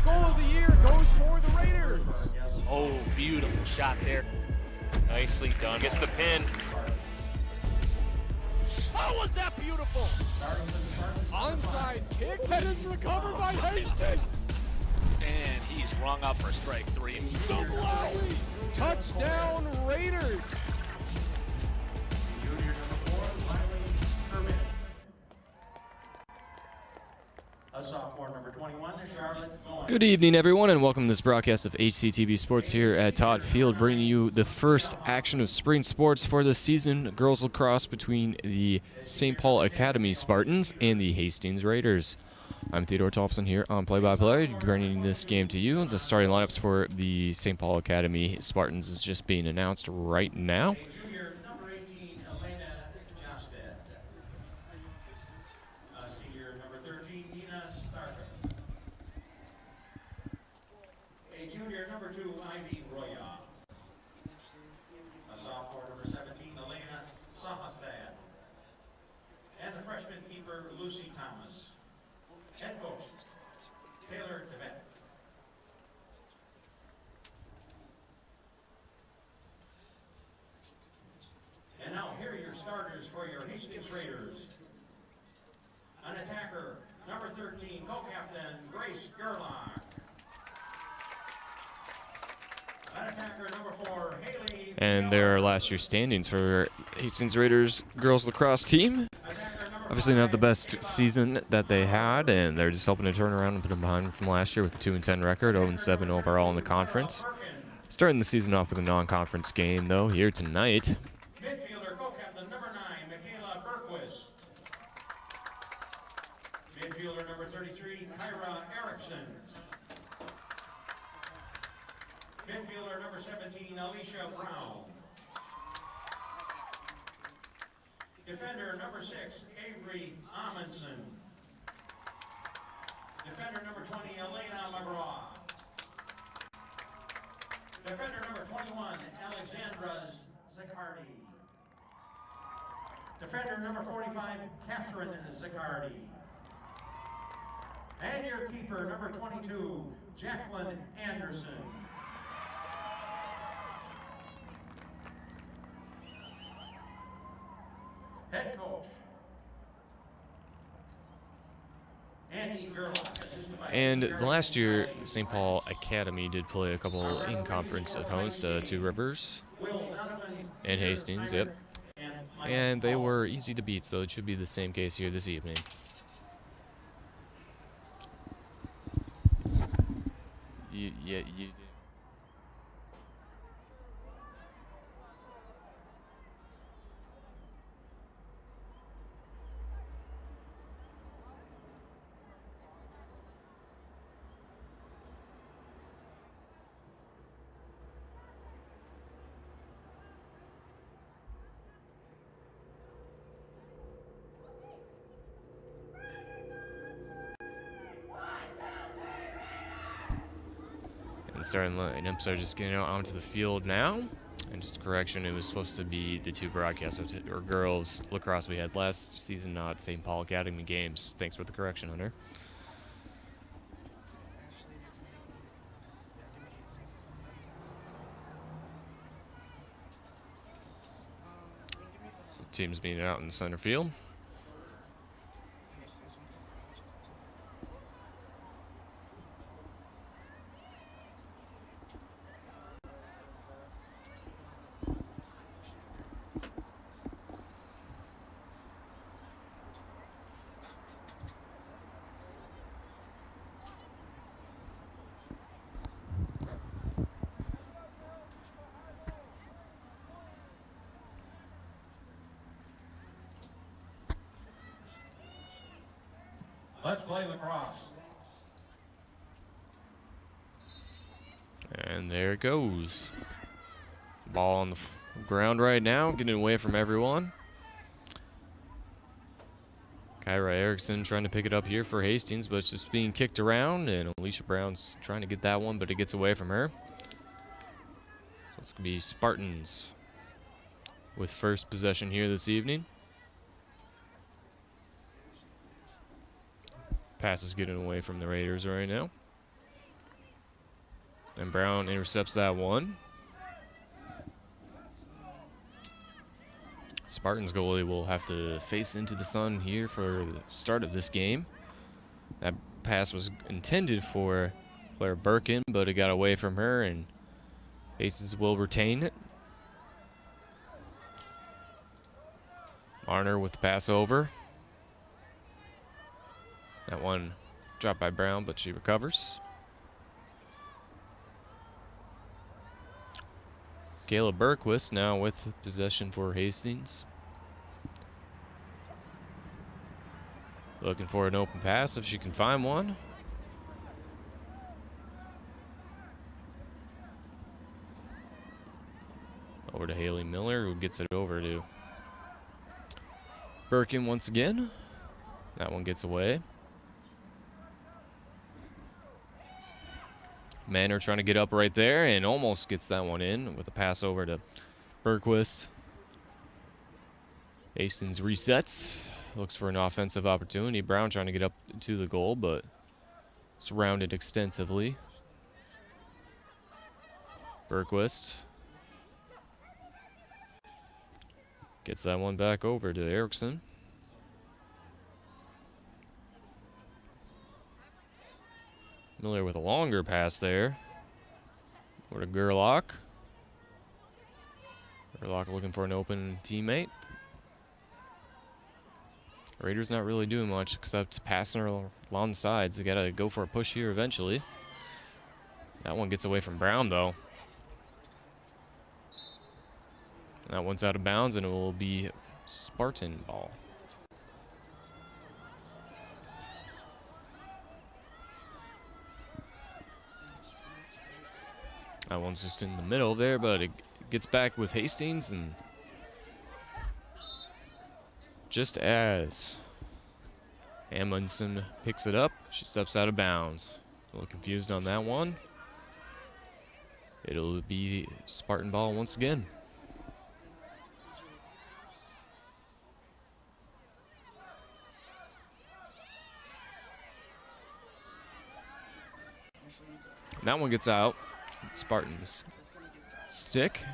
First goal of the year goes for the Raiders. Oh, beautiful shot there. Nicely done. Gets the pin. Oh, was that beautiful? Onside kick, and it's recovered by Hastings. And he's rung up for strike three. Touchdown, Raiders. Sophomore number 21, Charlotte Goins. Good evening, everyone, and welcome to this broadcast of HCTV Sports here at Todd Field, bringing you the first action of spring sports for the season, girls lacrosse between the St. Paul Academy Spartans and the Hastings Raiders. I'm Theodore Tolfson here on Play-by-Play, bringing this game to you. The starting lineups for the St. Paul Academy Spartans is just being announced right now. Junior number 18, Elena Josted. Senior number 13, Nina Starter. A junior number 2, Ivy Roya. A sophomore number 17, Elena Sahastad. And the freshman keeper, Lucy Thomas. Head coach, Taylor Tibet. And now here are your starters for your Hastings Raiders. An attacker, number 13, co-captain Grace Gerlach. An attacker, number 4, Haley. And there are last year's standings for Hastings Raiders girls lacrosse team. Obviously not the best season that they had, and they're just hoping to turn around and put them behind from last year with a 2-10 record, 0-7 overall in the conference. Starting the season off with a non-conference game, though, here tonight. Midfielder, co-captain number 9, Michaela Berquist. Midfielder number 33, Kyra Erickson. Midfielder number 17, Alicia Brown. Defender number 6, Avery Amundsen. Defender number 20, Elena McGraw. Defender number 21, Alexandra Zaccardi. Defender number 45, Catherine Zaccardi. And your keeper, number 22, Jacqueline Anderson. Head coach, Andy Gerlach. And last year, St. Paul Academy did play a couple in-conference opponents to Two Rivers and Hastings, yep. And they were easy to beat, so it should be the same case here this evening. You did. And starting lineups are just getting out onto the field now. And just a correction, it was supposed to be the two broadcasts or girls lacrosse we had last season, not St. Paul Academy games. Thanks for the correction, Hunter. So teams being out in the center field. Let's play lacrosse. And there it goes. Ball on the ground right now, getting away from everyone. Kyra Erickson trying to pick it up here for Hastings, but it's just being kicked around, and Alicia Brown's trying to get that one, but it gets away from her. So it's going to be Spartans with first possession here this evening. Pass is getting away from the Raiders right now. And Brown intercepts that one. Spartans goalie will have to face into the sun here for the start of this game. That pass was intended for Claire Birkin, but it got away from her, and Hastings will retain it. Marner with the pass over. That one dropped by Brown, but she recovers. Kayla Berquist now with possession for Hastings. Looking for an open pass if she can find one. Over to Haley Miller, who gets it over to Birkin once again. That one gets away. Manor trying to get up right there and almost gets that one in with a pass over to Berquist. Hastings resets. Looks for an offensive opportunity. Brown trying to get up to the goal, but surrounded extensively. Berquist gets that one back over to Erickson. Miller with a longer pass there. Over to Gerlach. Gerlach looking for an open teammate. Raiders not really doing much except passing her along the sides. They gotta go for a push here eventually. That one gets away from Brown though. That one's out of bounds and it will be Spartan ball. That one's just in the middle there, but it gets back with Hastings, and just as Amundsen picks it up, she steps out of bounds. A little confused on that one. It'll be Spartan ball once again. And that one gets out. Spartans stick.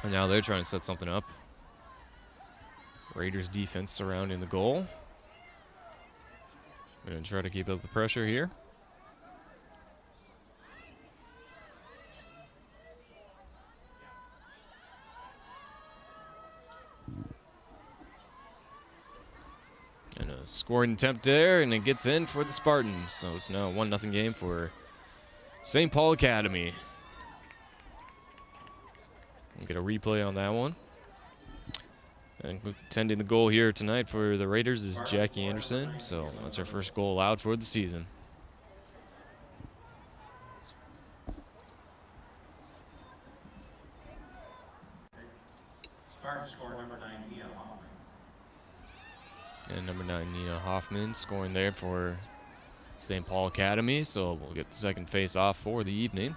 And now they're trying to set something up. Raiders defense surrounding the goal. Gonna try to keep up the pressure here. And a scoring attempt there, and it gets in for the Spartans. So it's now a 1-0 game for St. Paul Academy. We'll get a replay on that one. And attending the goal here tonight for the Raiders is Jackie Anderson. So that's her first goal allowed for the season. Spartan score number 9, Mia Hoffman. And number 9, Nina Hoffman, scoring there for St. Paul Academy. So we'll get the second face off for the evening.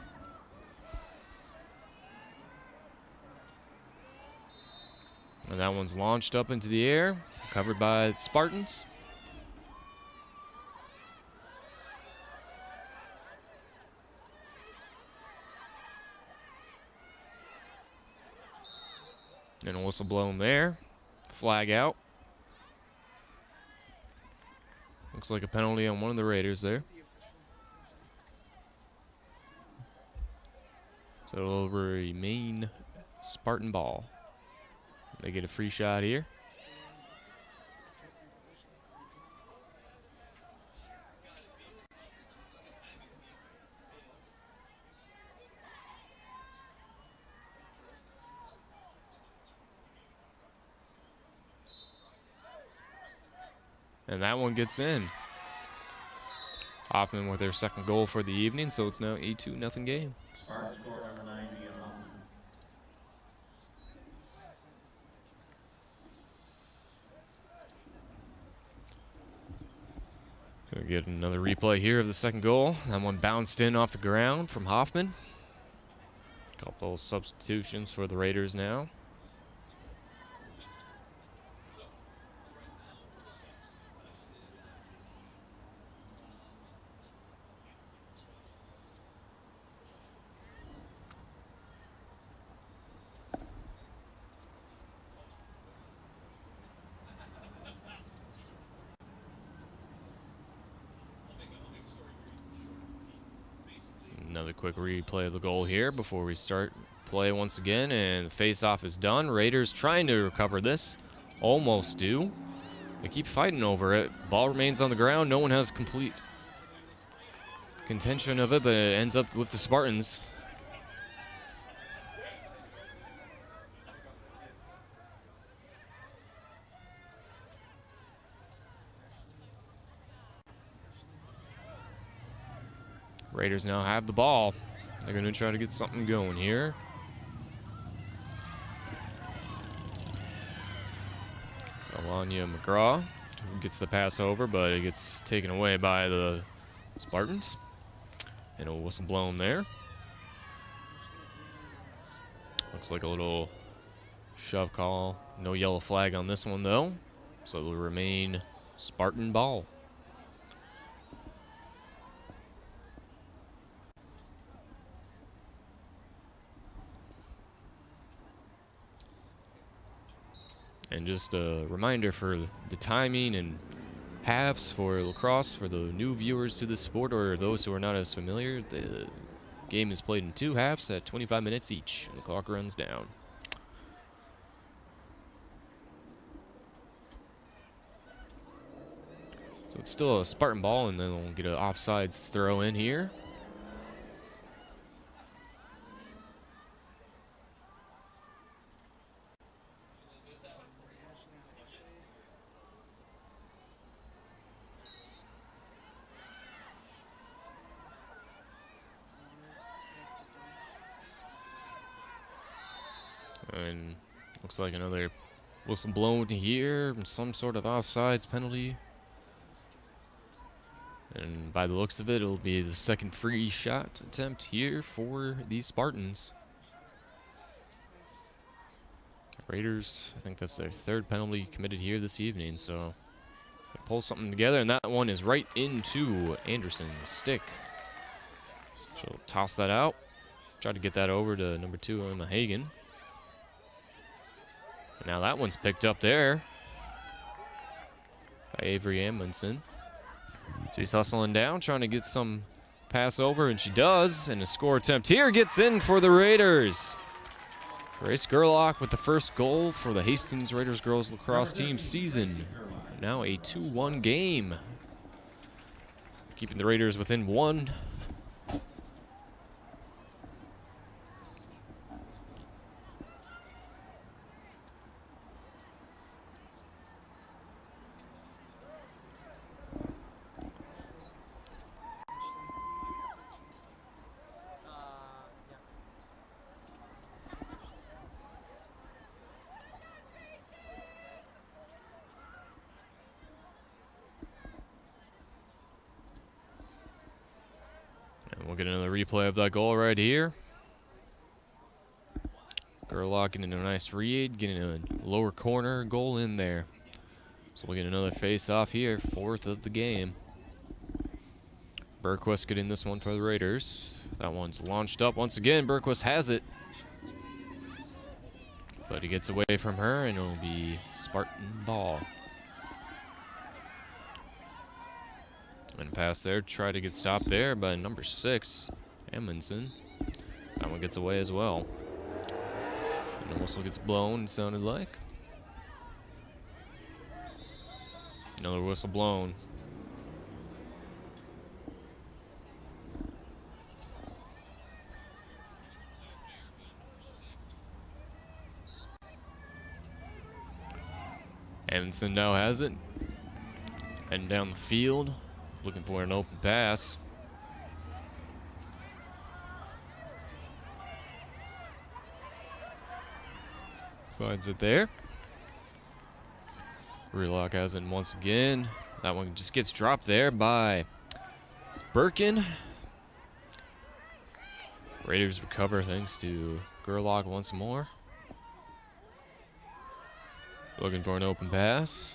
And that one's launched up into the air, covered by the Spartans. And a whistle blown there. Flag out. Looks like a penalty on one of the Raiders there. So it'll remain Spartan ball. They get a free shot here. And that one gets in. Hoffman with their second goal for the evening, so it's now a 2-0 game. Spartan score number 9, Mia Hoffman. Gonna get another replay here of the second goal. That one bounced in off the ground from Hoffman. Couple substitutions for the Raiders now. Another quick replay of the goal here before we start play once again, and the face-off is done. Raiders trying to recover this. Almost do. They keep fighting over it. Ball remains on the ground. No one has complete contention of it, but it ends up with the Spartans. Raiders now have the ball. They're going to try to get something going here. It's Alanya McGraw who gets the pass over, but it gets taken away by the Spartans. And a whistle blown there. Looks like a little shove call. No yellow flag on this one, though. So it will remain Spartan ball. And just a reminder for the timing and halves for lacrosse for the new viewers to the sport or those who are not as familiar. The game is played in 2 halves at 25 minutes each, and the clock runs down. So it's still a Spartan ball, and then we'll get an offsides throw in here. And looks like another whistle blown here, some sort of offsides penalty. And by the looks of it, it'll be the second free shot attempt here for the Spartans. Raiders, I think that's their 3rd penalty committed here this evening, so they pull something together, and that one is right into Anderson's stick. She'll toss that out, try to get that over to number 2, Emma Hagan. Now that one's picked up there by Avery Amundsen. She's hustling down, trying to get some pass over, and she does. And a score attempt here gets in for the Raiders. Grace Gerlach with the first goal for the Hastings Raiders girls lacrosse team season. Now a 2-1 game. Keeping the Raiders within 1. We'll get another replay of that goal right here. Gerlach getting a nice read, getting a lower corner goal in there. So we'll get another face-off here, 4th of the game. Berquist getting this one for the Raiders. That one's launched up once again. Berquist has it. But he gets away from her, and it'll be Spartan ball. And pass there, try to get stopped there by number 6, Amundsen. That one gets away as well. And the whistle gets blown, it sounded like. Another whistle blown. Amundsen now has it. Heading down the field. Looking for an open pass. Finds it there. Gerlach has it once again. That one just gets dropped there by Birkin. Raiders recover thanks to Gerlach once more. Looking for an open pass.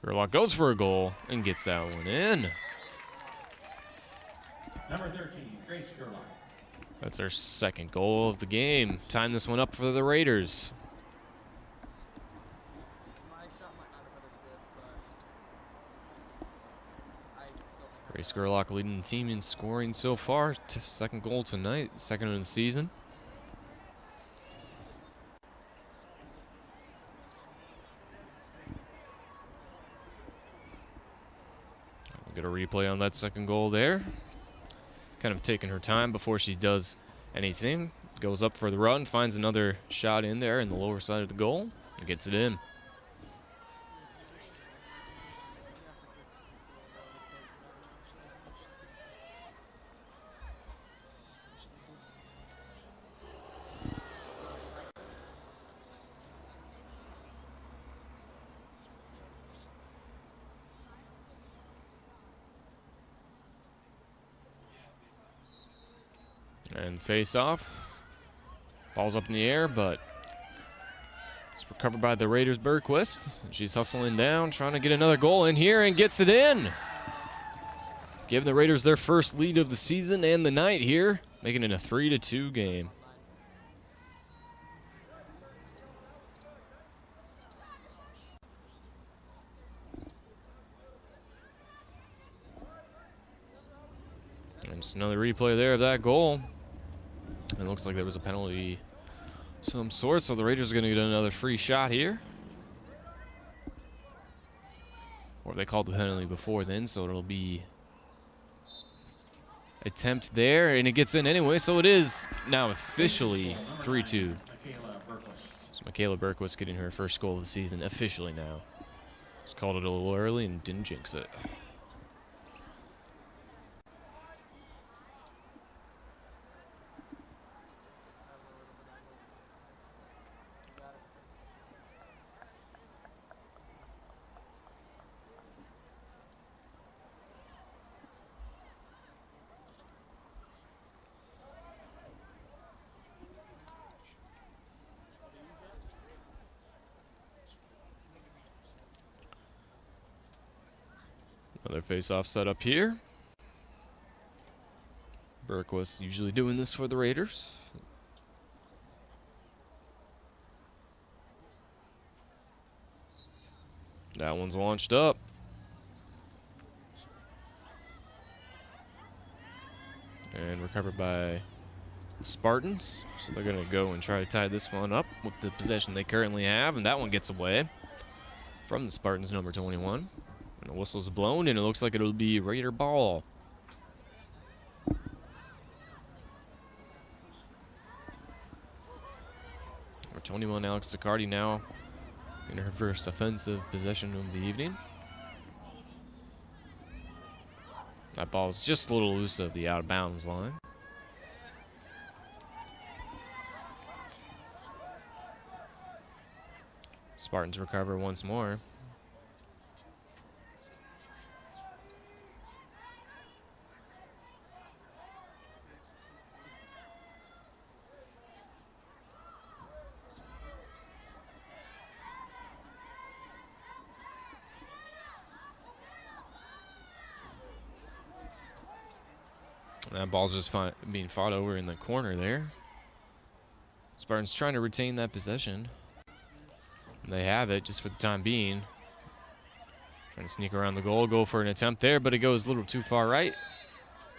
Gerlach goes for a goal and gets that one in. Number 13, Grace Gerlach. That's our 2nd goal of the game. Time this one up for the Raiders. Grace Gerlach leading the team in scoring so far. Second goal tonight, second of the season. We'll get a replay on that second goal there. Kind of taking her time before she does anything. Goes up for the run, finds another shot in there in the lower side of the goal, and gets it in. And face off. Ball's up in the air, but it's recovered by the Raiders' Bergquist. She's hustling down, trying to get another goal in here, and gets it in. Giving the Raiders their first lead of the season and the night here, making it a 3-2 game. And just another replay there of that goal. It looks like there was a penalty of some sort, so the Raiders are going to get another free shot here. Or they called the penalty before then, so it'll be attempt there, and it gets in anyway, so it is now officially 3-2. So Michaela Bergquist getting her first goal of the season officially now. Just called it a little early and didn't jinx it. Another face-off set up here. Bergquist usually doing this for the Raiders. That one's launched up. And recovered by the Spartans. So they're going to go and try to tie this one up with the possession they currently have. And that one gets away from the Spartans, number 21. And the whistle's blown, and it looks like it'll be Raider ball. Number 21, Alex Sicardi, now in her first offensive possession of the evening. That ball is just a little loose of the out-of-bounds line. Spartans recover once more. That ball's just being fought over in the corner there. Spartans trying to retain that possession. They have it just for the time being. Trying to sneak around the goal, go for an attempt there, but it goes a little too far right.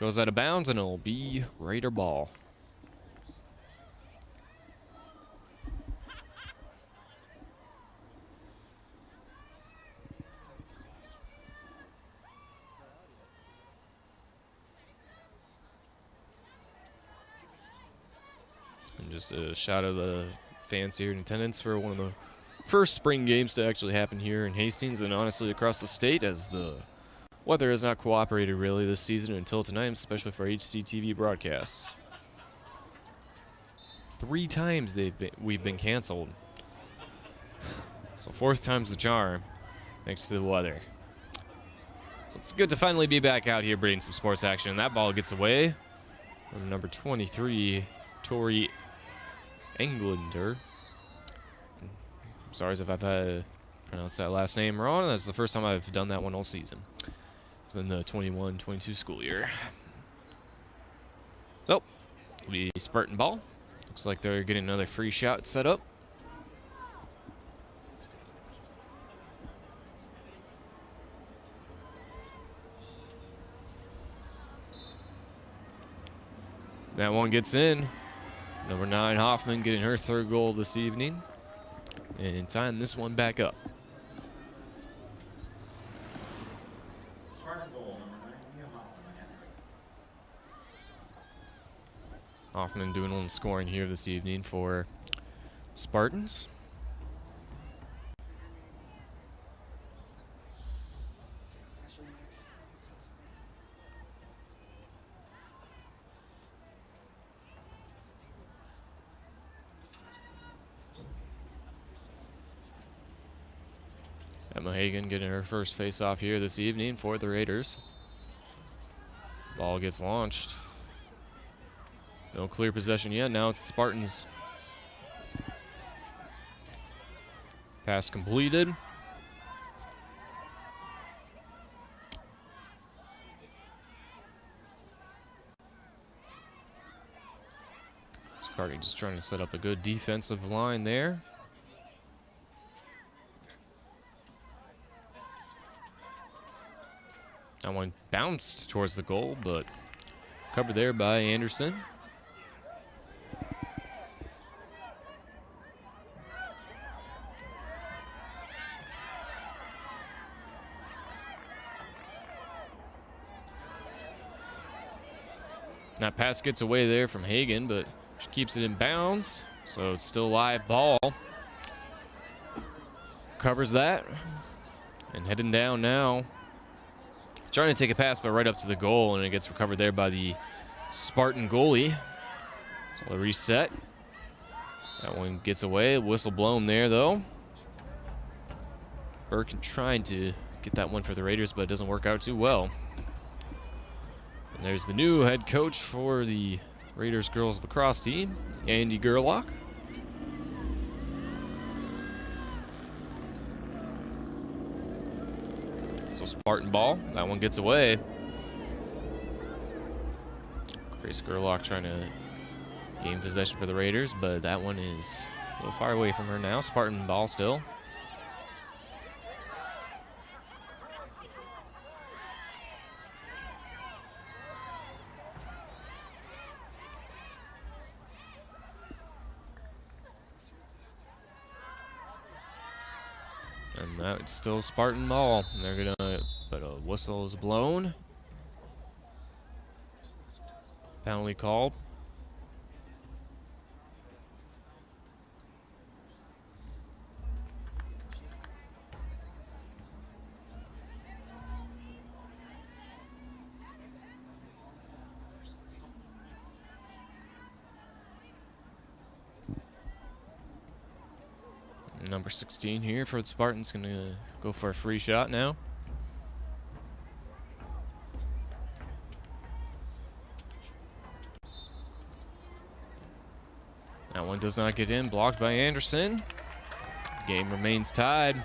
Goes out of bounds, and it'll be Raider ball. And just a shout out of the fans here in attendance for one of the first spring games to actually happen here in Hastings and honestly across the state, as the weather has not cooperated really this season until tonight, especially for HCTV broadcasts. 3 times we've been canceled. So 4th time's the charm, thanks to the weather. So it's good to finally be back out here bringing some sports action. That ball gets away from number 23, Tori Englander. Sorry if I've pronounced that last name wrong. That's the first time I've done that one all season. It's in the 21-22 school year. So, it'll be Spartan ball. Looks like they're getting another free shot set up. That one gets in. Number 9, Hoffman, getting her 3rd goal this evening and tying this one back up. Spartan goal, number 9, Mia Hoffman. Hoffman doing all the scoring here this evening for Spartans. Emma Hagan getting her first face-off here this evening for the Raiders. Ball gets launched. No clear possession yet. Now it's the Spartans. Pass completed. Carty just trying to set up a good defensive line there. That one bounced towards the goal, but covered there by Anderson. That pass gets away there from Hagan, but she keeps it in bounds, so it's still a live ball. Covers that, and heading down now. Trying to take a pass, but right up to the goal, and it gets recovered there by the Spartan goalie. So a reset. That one gets away. Whistle blown there, though. Birkin trying to get that one for the Raiders, but it doesn't work out too well. And there's the new head coach for the Raiders girls lacrosse team, Andy Gerlach. So Spartan ball. That one gets away. Grace Gerlach trying to gain possession for the Raiders, but that one is a little far away from her now. Spartan ball still. And that's still Spartan ball. And they're gonna, but a whistle is blown. Penalty called. Number 16 here for the Spartans, gonna go for a free shot now. That one does not get in, blocked by Anderson. Game remains tied.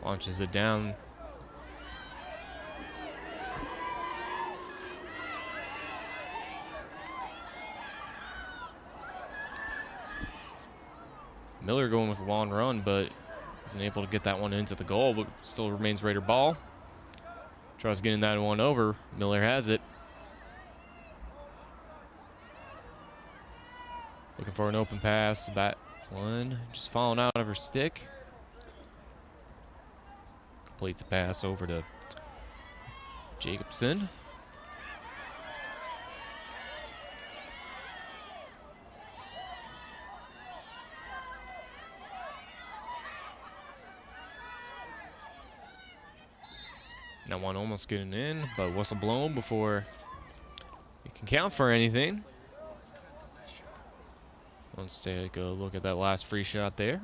Launches it down. Miller going with a long run, but isn't able to get that one into the goal, but still remains Raider ball. Tries getting that one over. Miller has it. Looking for an open pass. That one just falling out of her stick. Completes a pass over to Jacobson. That one almost getting in, but whistle blown before it can count for anything. Let's take a look at that last free shot there.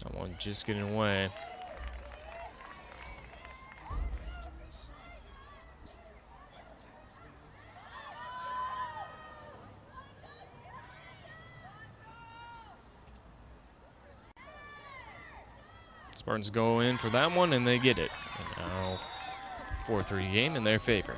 That one just getting away. Spartans go in for that one, and they get it. And now 4-3 game in their favor.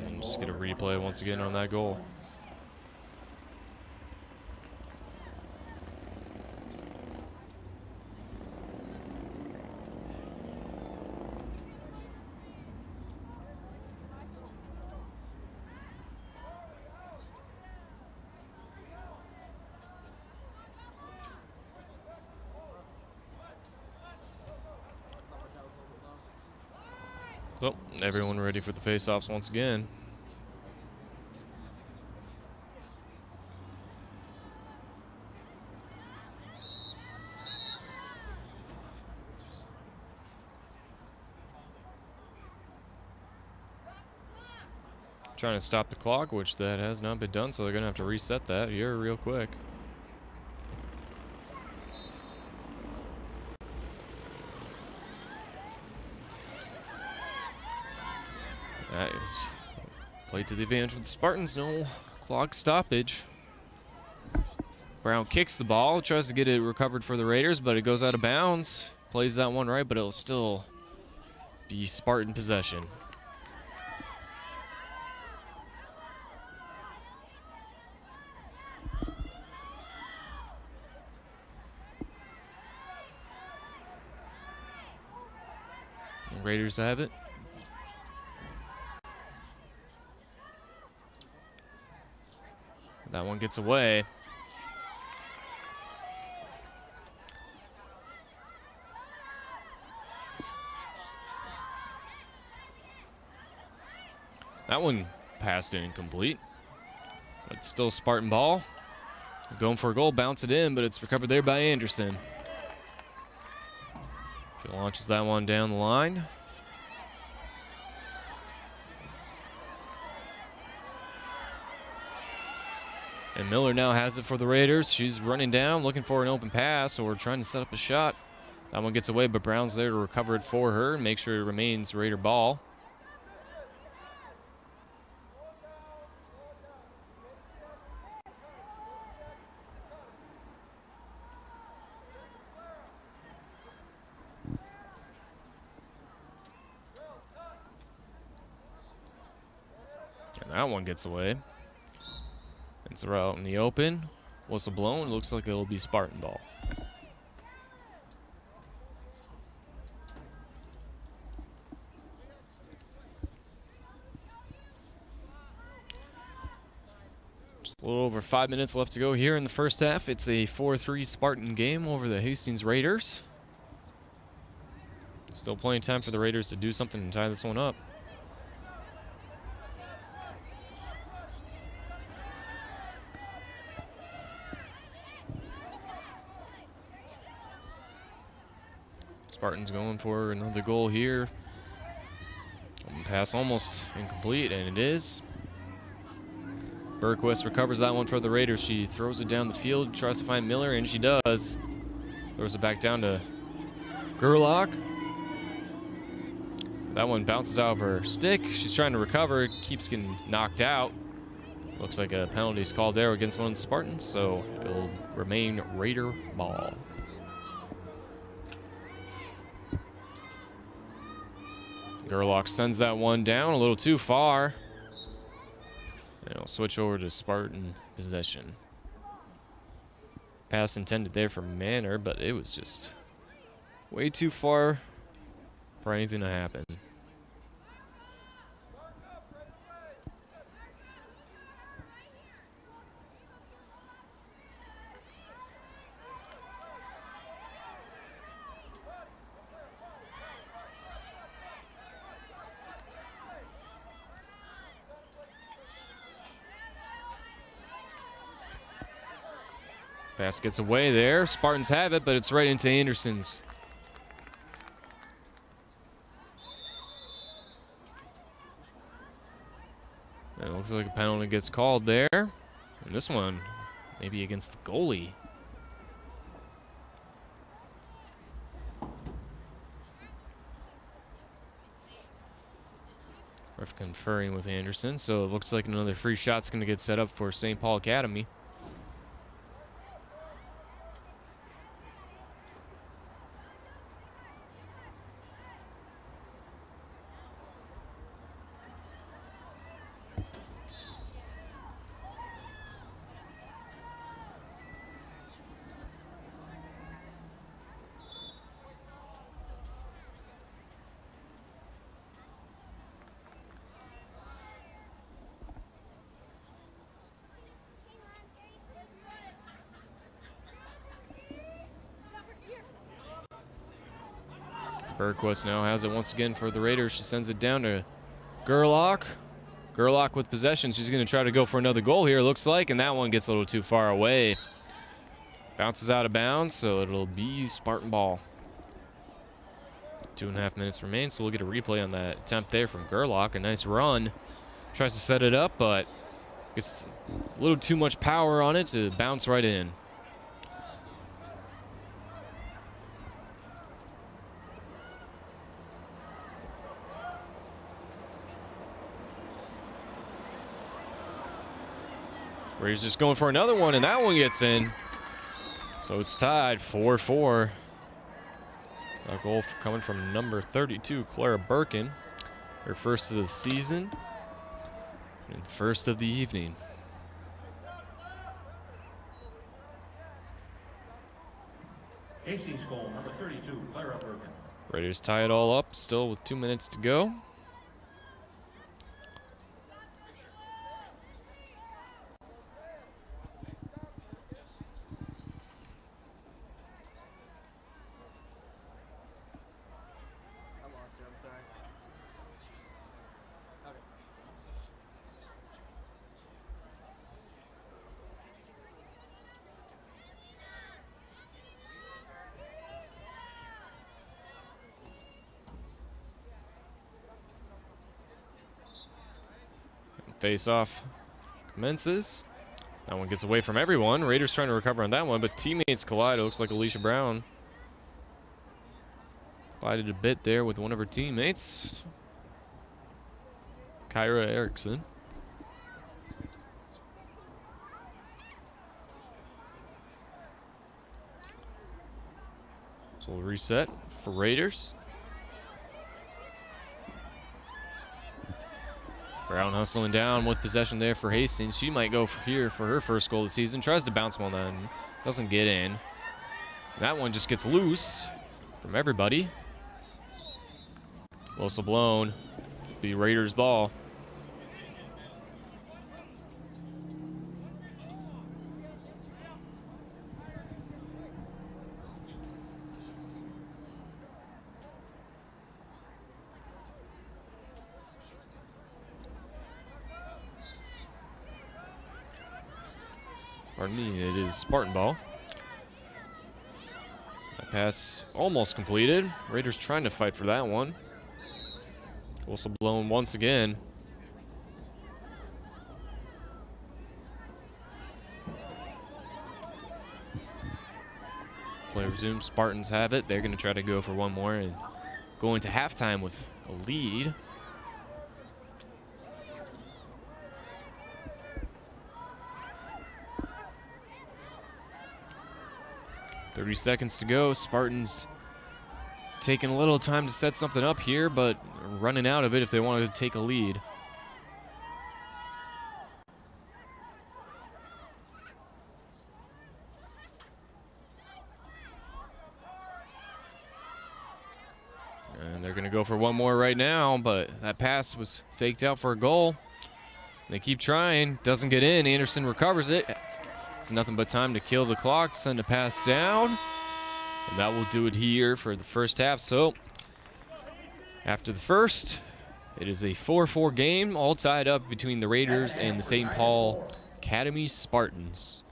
And just get a replay once again on that goal. So, everyone ready for the face-offs once again. Trying to stop the clock, which that has not been done, so they're going to have to reset that here real quick. That is played to the advantage with the Spartans. No clock stoppage. Brown kicks the ball, tries to get it recovered for the Raiders, but it goes out of bounds. Plays that one right, but it'll still be Spartan possession. The Raiders have it. That one gets away. That one passed incomplete. But it's still Spartan ball. Going for a goal, bounce it in, but it's recovered there by Anderson. She launches that one down the line. And Miller now has it for the Raiders. She's running down, looking for an open pass or trying to set up a shot. That one gets away, but Brown's there to recover it for her and make sure it remains Raider ball. And that one gets away. It's out in the open. Whistle blown. Looks like it'll be Spartan ball. Just a little over 5 minutes left to go here in the first half. It's a 4-3 Spartan game over the Hastings Raiders. Still plenty of time for the Raiders to do something and tie this one up. Spartans going for another goal here. Pass almost incomplete, and it is. Bergquist recovers that one for the Raiders. She throws it down the field, tries to find Miller, and she does. Throws it back down to Gerlach. That one bounces out of her stick. She's trying to recover, keeps getting knocked out. Looks like a penalty is called there against one of the Spartans, so it'll remain Raider ball. Gerlach sends that one down a little too far. And it'll switch over to Spartan possession. Pass intended there for Manor, but it was just way too far for anything to happen. Pass gets away there. Spartans have it, but it's right into Anderson's. It looks like a penalty gets called there. And this one, maybe against the goalie. Ref conferring with Anderson, so it looks like another free shot's going to get set up for St. Paul Academy. Bergquist now has it once again for the Raiders. She sends it down to Gerlach. Gerlach with possession. She's going to try to go for another goal here, looks like, and that one gets a little too far away. Bounces out of bounds, so it'll be Spartan ball. 2.5 minutes remain, so we'll get a replay on that attempt there from Gerlach. A nice run. Tries to set it up, but gets a little too much power on it to bounce right in. Raiders just going for another one, and that one gets in. So it's tied 4-4. A goal coming from number 32, Clara Birkin. Her first of the season and first of the evening. Hastings goal, number 32, Clara Birkin. Raiders tie it all up, still with 2 minutes to go. Face-off commences. That one gets away from everyone. Raiders trying to recover on that one, but teammates collide. It looks like Alicia Brown collided a bit there with one of her teammates, Kyra Erickson. So we'll reset for Raiders. Brown hustling down with possession there for Hastings. She might go here for her first goal of the season. Tries to bounce one then. Doesn't get in. That one just gets loose from everybody. Whistle blown. Be Raiders ball. Pardon me, it is Spartan ball. That pass almost completed. Raiders trying to fight for that one. Whistle blown once again. Play resumes. Spartans have it. They're going to try to go for one more and go into halftime with a lead. 30 seconds to go. Spartans taking a little time to set something up here, but running out of it if they wanted to take a lead. And they're going to go for one more right now, but that pass was faked out for a goal. They keep trying. Doesn't get in. Anderson recovers it. It's nothing but time to kill the clock, send a pass down. And that will do it here for the first half. So, after the first, it is a 4-4 game, all tied up between the Raiders and the St. Paul Academy Spartans.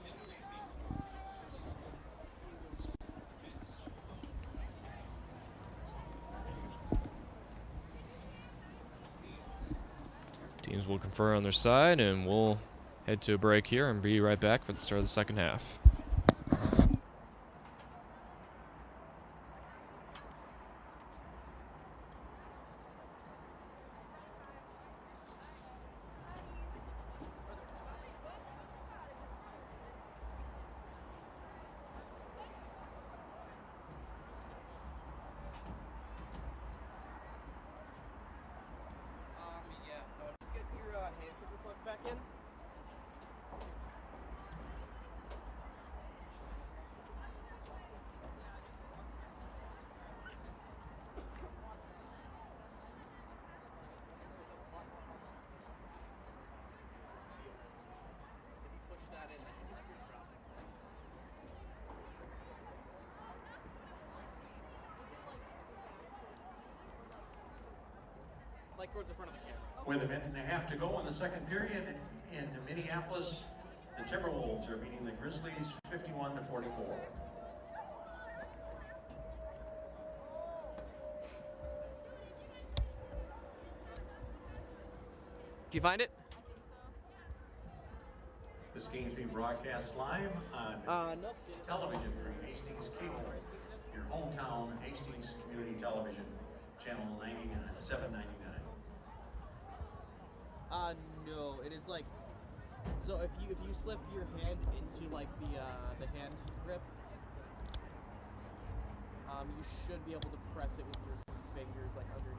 Teams will confer on their side, and we'll head to a break here and be right back for the start of the second half. back in. Like towards the front of the camera. With a minute and a half to go in the second period in Minneapolis, the Timberwolves are beating the Grizzlies 51-44. Do you find it? This game's being broadcast live on Nope. television through Hastings Cable, your hometown Hastings Community Television, channel 799. No, it is like, so if you slip your hand into like the hand grip, you should be able to press it with your fingers like underneath.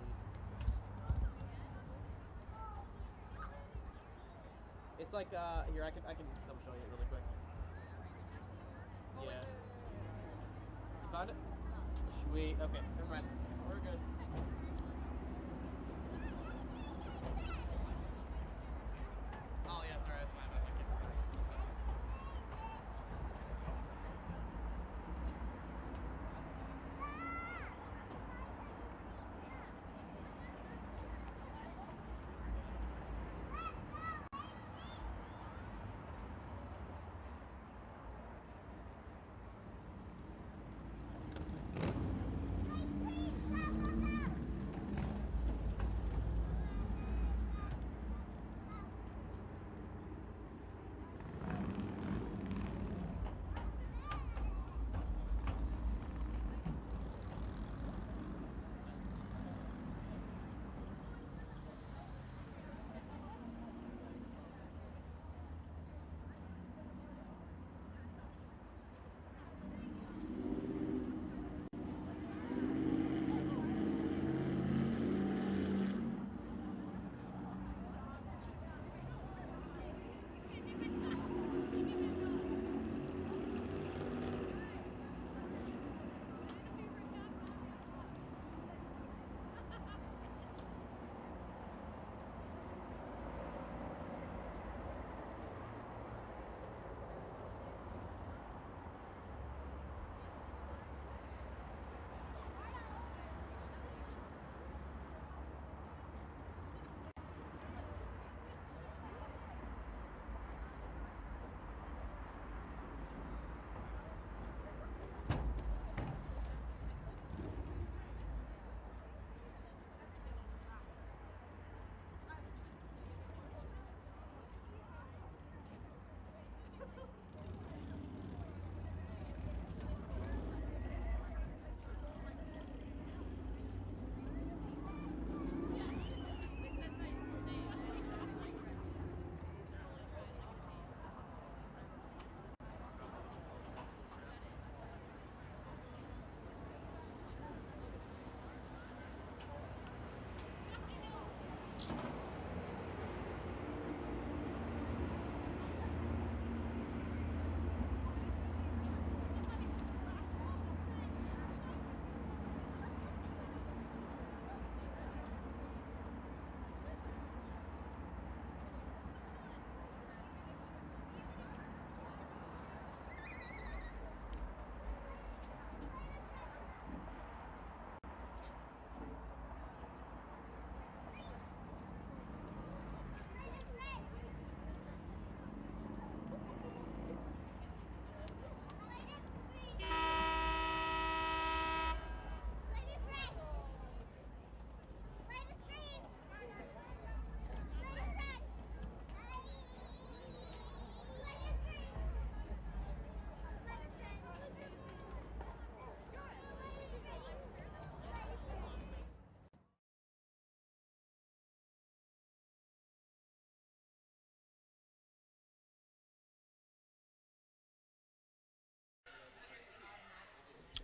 It's like here I can come show you really quick. Yeah. You found it? Sweet. Okay, never mind. We're good. Oh yeah, sorry, that's my bad.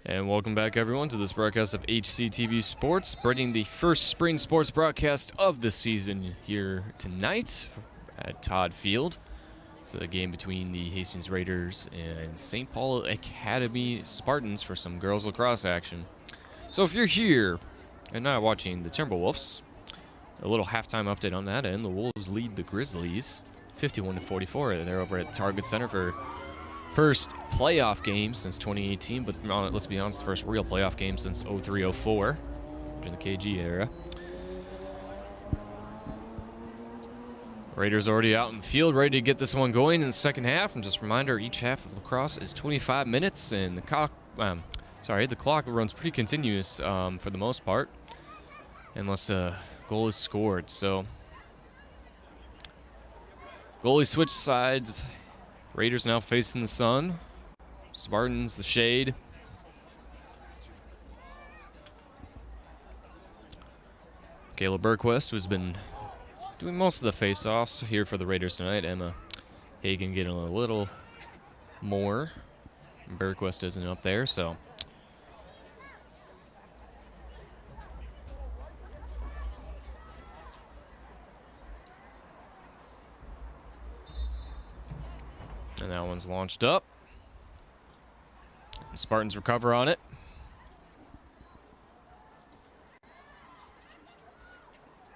And welcome back, everyone, to this broadcast of HCTV Sports, bringing the first spring sports broadcast of the season here tonight at Todd Field. It's a game between the Hastings Raiders and St. Paul Academy Spartans for some girls lacrosse action. So if you're here and not watching the Timberwolves, a little halftime update on that end. The Wolves lead the Grizzlies 51-44. They're over at Target Center for first playoff game since 2018, but let's be honest, the first real playoff game since 03-04 during the KG era. Raiders already out in the field, ready to get this one going in the second half. And just a reminder, each half of lacrosse is 25 minutes, and the clock runs pretty continuous for the most part, unless a goal is scored. So, goalie switch sides. Raiders now facing the sun. Spartans the shade. Kayla Berquist, who's been doing most of the face-offs here for the Raiders tonight. Emma Hagen getting a little more. Berquist isn't up there, so. And that one's launched up. The Spartans recover on it.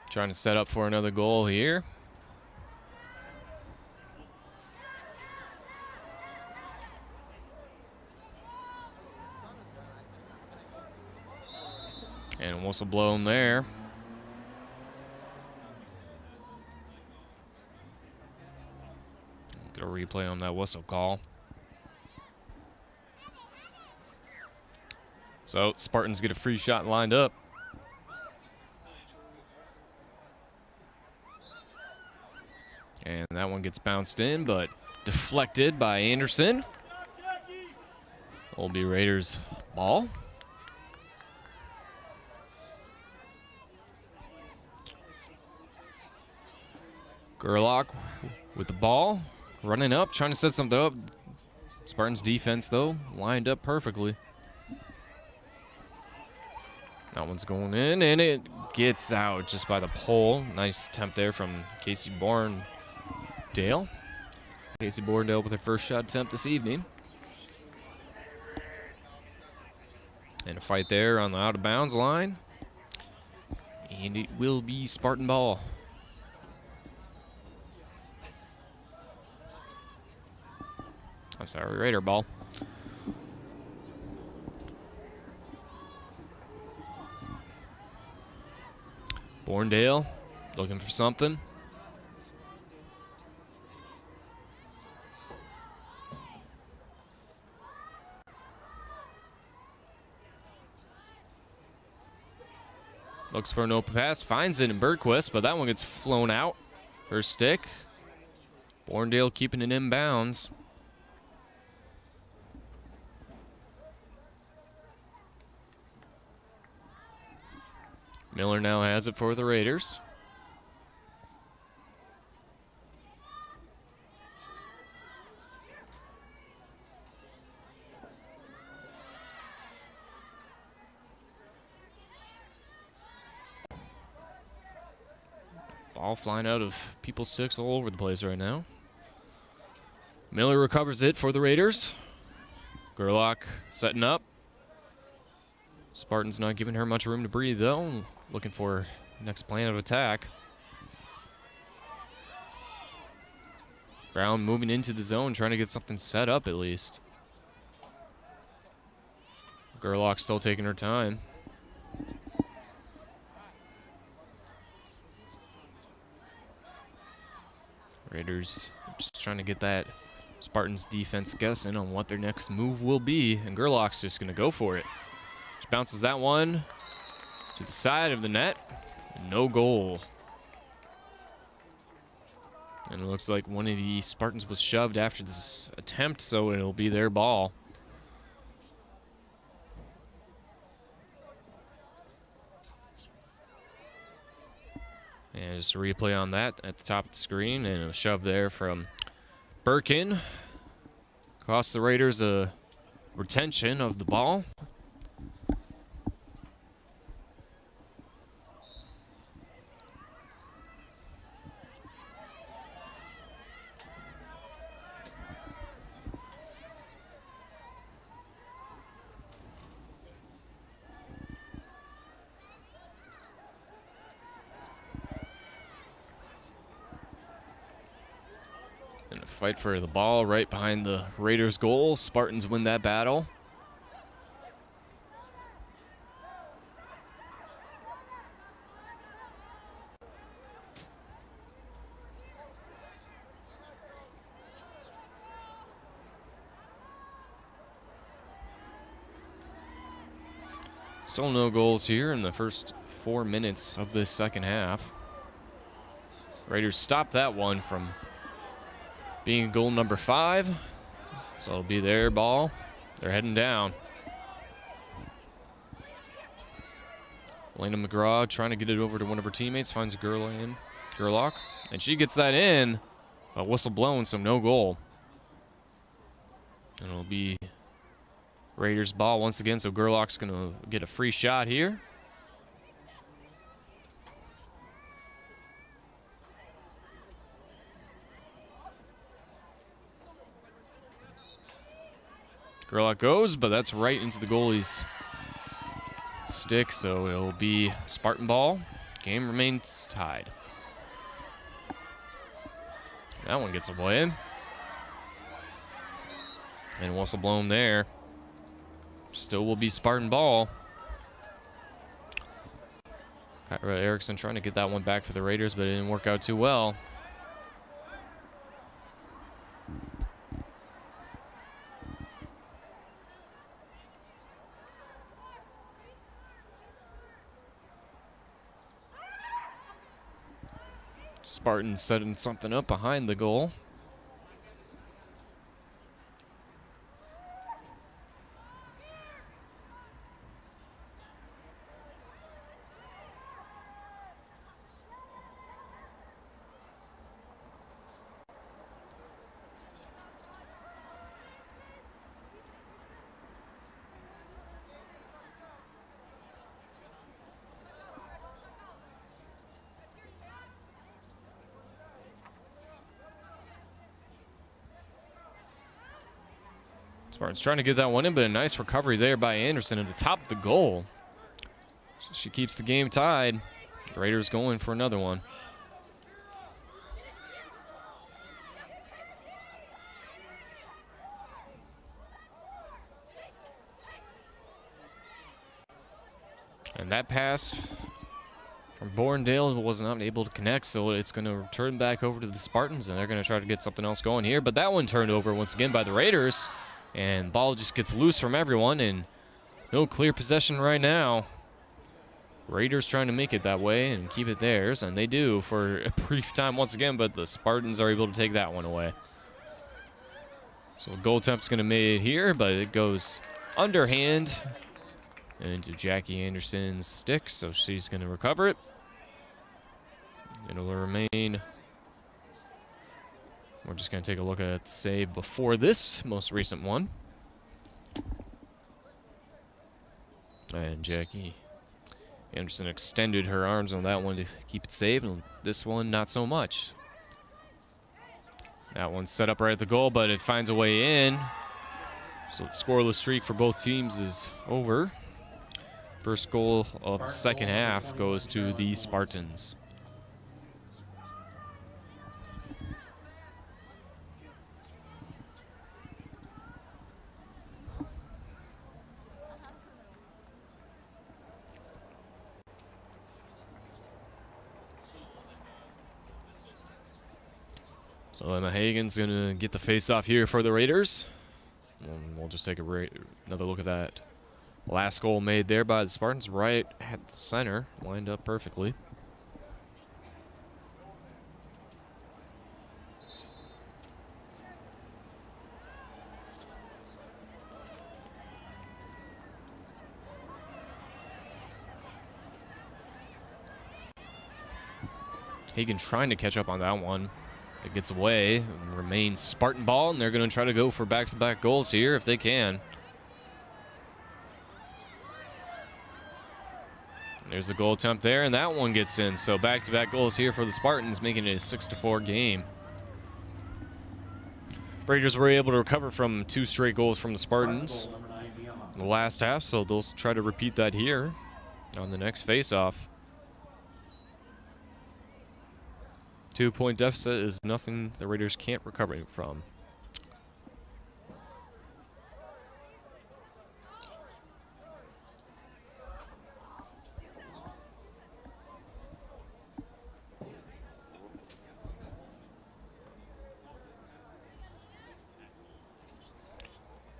Trying to set up for another goal here. And a whistle blown there. Get a replay on that whistle call. So Spartans get a free shot lined up. And that one gets bounced in, but deflected by Anderson. Will be Raiders ball. Gerlach with the ball. Running up, trying to set something up. Spartans defense, though, lined up perfectly. That one's going in, and it gets out just by the pole. Nice attempt there from Casey Borndale. Casey Borndale with her first shot attempt this evening. And a fight there on the out-of-bounds line. And it will be Spartan ball. I'm sorry, Raider ball. Borndale looking for something. Looks for an open pass, finds it in Berquist, but that one gets flown out. Her stick. Borndale keeping it in bounds. Miller now has it for the Raiders. Ball flying out of people's sticks all over the place right now. Miller recovers it for the Raiders. Gerlach setting up. Spartans not giving her much room to breathe, though. Looking for next plan of attack. Brown moving into the zone, trying to get something set up at least. Gerlach still taking her time. Raiders just trying to get that Spartans defense guessing on what their next move will be, and Gerlach's just going to go for it. She bounces that one to the side of the net. No goal. And it looks like one of the Spartans was shoved after this attempt, so it'll be their ball. And just a replay on that at the top of the screen, and a shove there from Birkin. Cost the Raiders a retention of the ball. Fight for the ball right behind the Raiders' goal. Spartans win that battle. Still no goals here in the first 4 minutes of this second half. Raiders stopped that one from being goal number 5. So it'll be their ball. They're heading down. Elena McGraw trying to get it over to one of her teammates. Finds a Gerlach. And she gets that in. A whistle blown, so no goal. And it'll be Raiders ball once again, so Gerlach's going to get a free shot here. Gerlach goes, but that's right into the goalie's stick, so it'll be Spartan ball. Game remains tied. That one gets away. And whistle blown there. Still will be Spartan ball. Kyra Erickson trying to get that one back for the Raiders, but it didn't work out too well. Spartans setting something up behind the goal. Spartans trying to get that one in, but a nice recovery there by Anderson at the top of the goal. She keeps the game tied. The Raiders going for another one. And that pass from Borndale was not able to connect, so it's going to turn back over to the Spartans, and they're going to try to get something else going here. But that one turned over once again by the Raiders. And ball just gets loose from everyone, and no clear possession right now. Raiders trying to make it that way and keep it theirs, and they do for a brief time once again, but the Spartans are able to take that one away. So a goal attempt's going to be made here, but it goes underhand into Jackie Anderson's stick, so she's going to recover it. It'll remain... We're just going to take a look at the save before this most recent one. And Jackie Anderson extended her arms on that one to keep it safe, and this one not so much. That one's set up right at the goal, but it finds a way in. So the scoreless streak for both teams is over. First goal of the second half goes to the Spartans. So Emma Hagen's going to get the face-off here for the Raiders. And we'll just take another look at that last goal made there by the Spartans, right at the center, lined up perfectly. Hagen trying to catch up on that one. It gets away and remains Spartan ball, and they're going to try to go for back-to-back goals here if they can. And there's a goal attempt there, and that one gets in. So back-to-back goals here for the Spartans, making it a 6-4 game. Raiders were able to recover from 2 straight goals from the Spartans in the last half, so they'll try to repeat that here on the next face-off. 2-point deficit is nothing the Raiders can't recover from.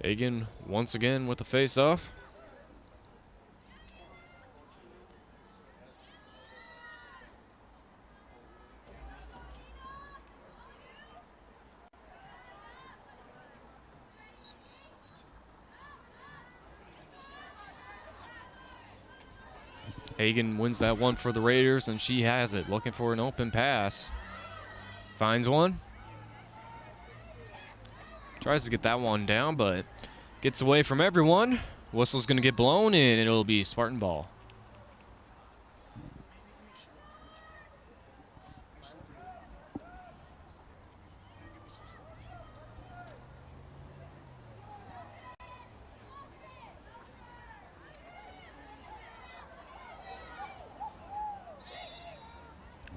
Hagen once again with the face-off. Hagen wins that one for the Raiders, and she has it. Looking for an open pass. Finds one. Tries to get that one down, but gets away from everyone. Whistle's going to get blown, and it'll be Spartan ball.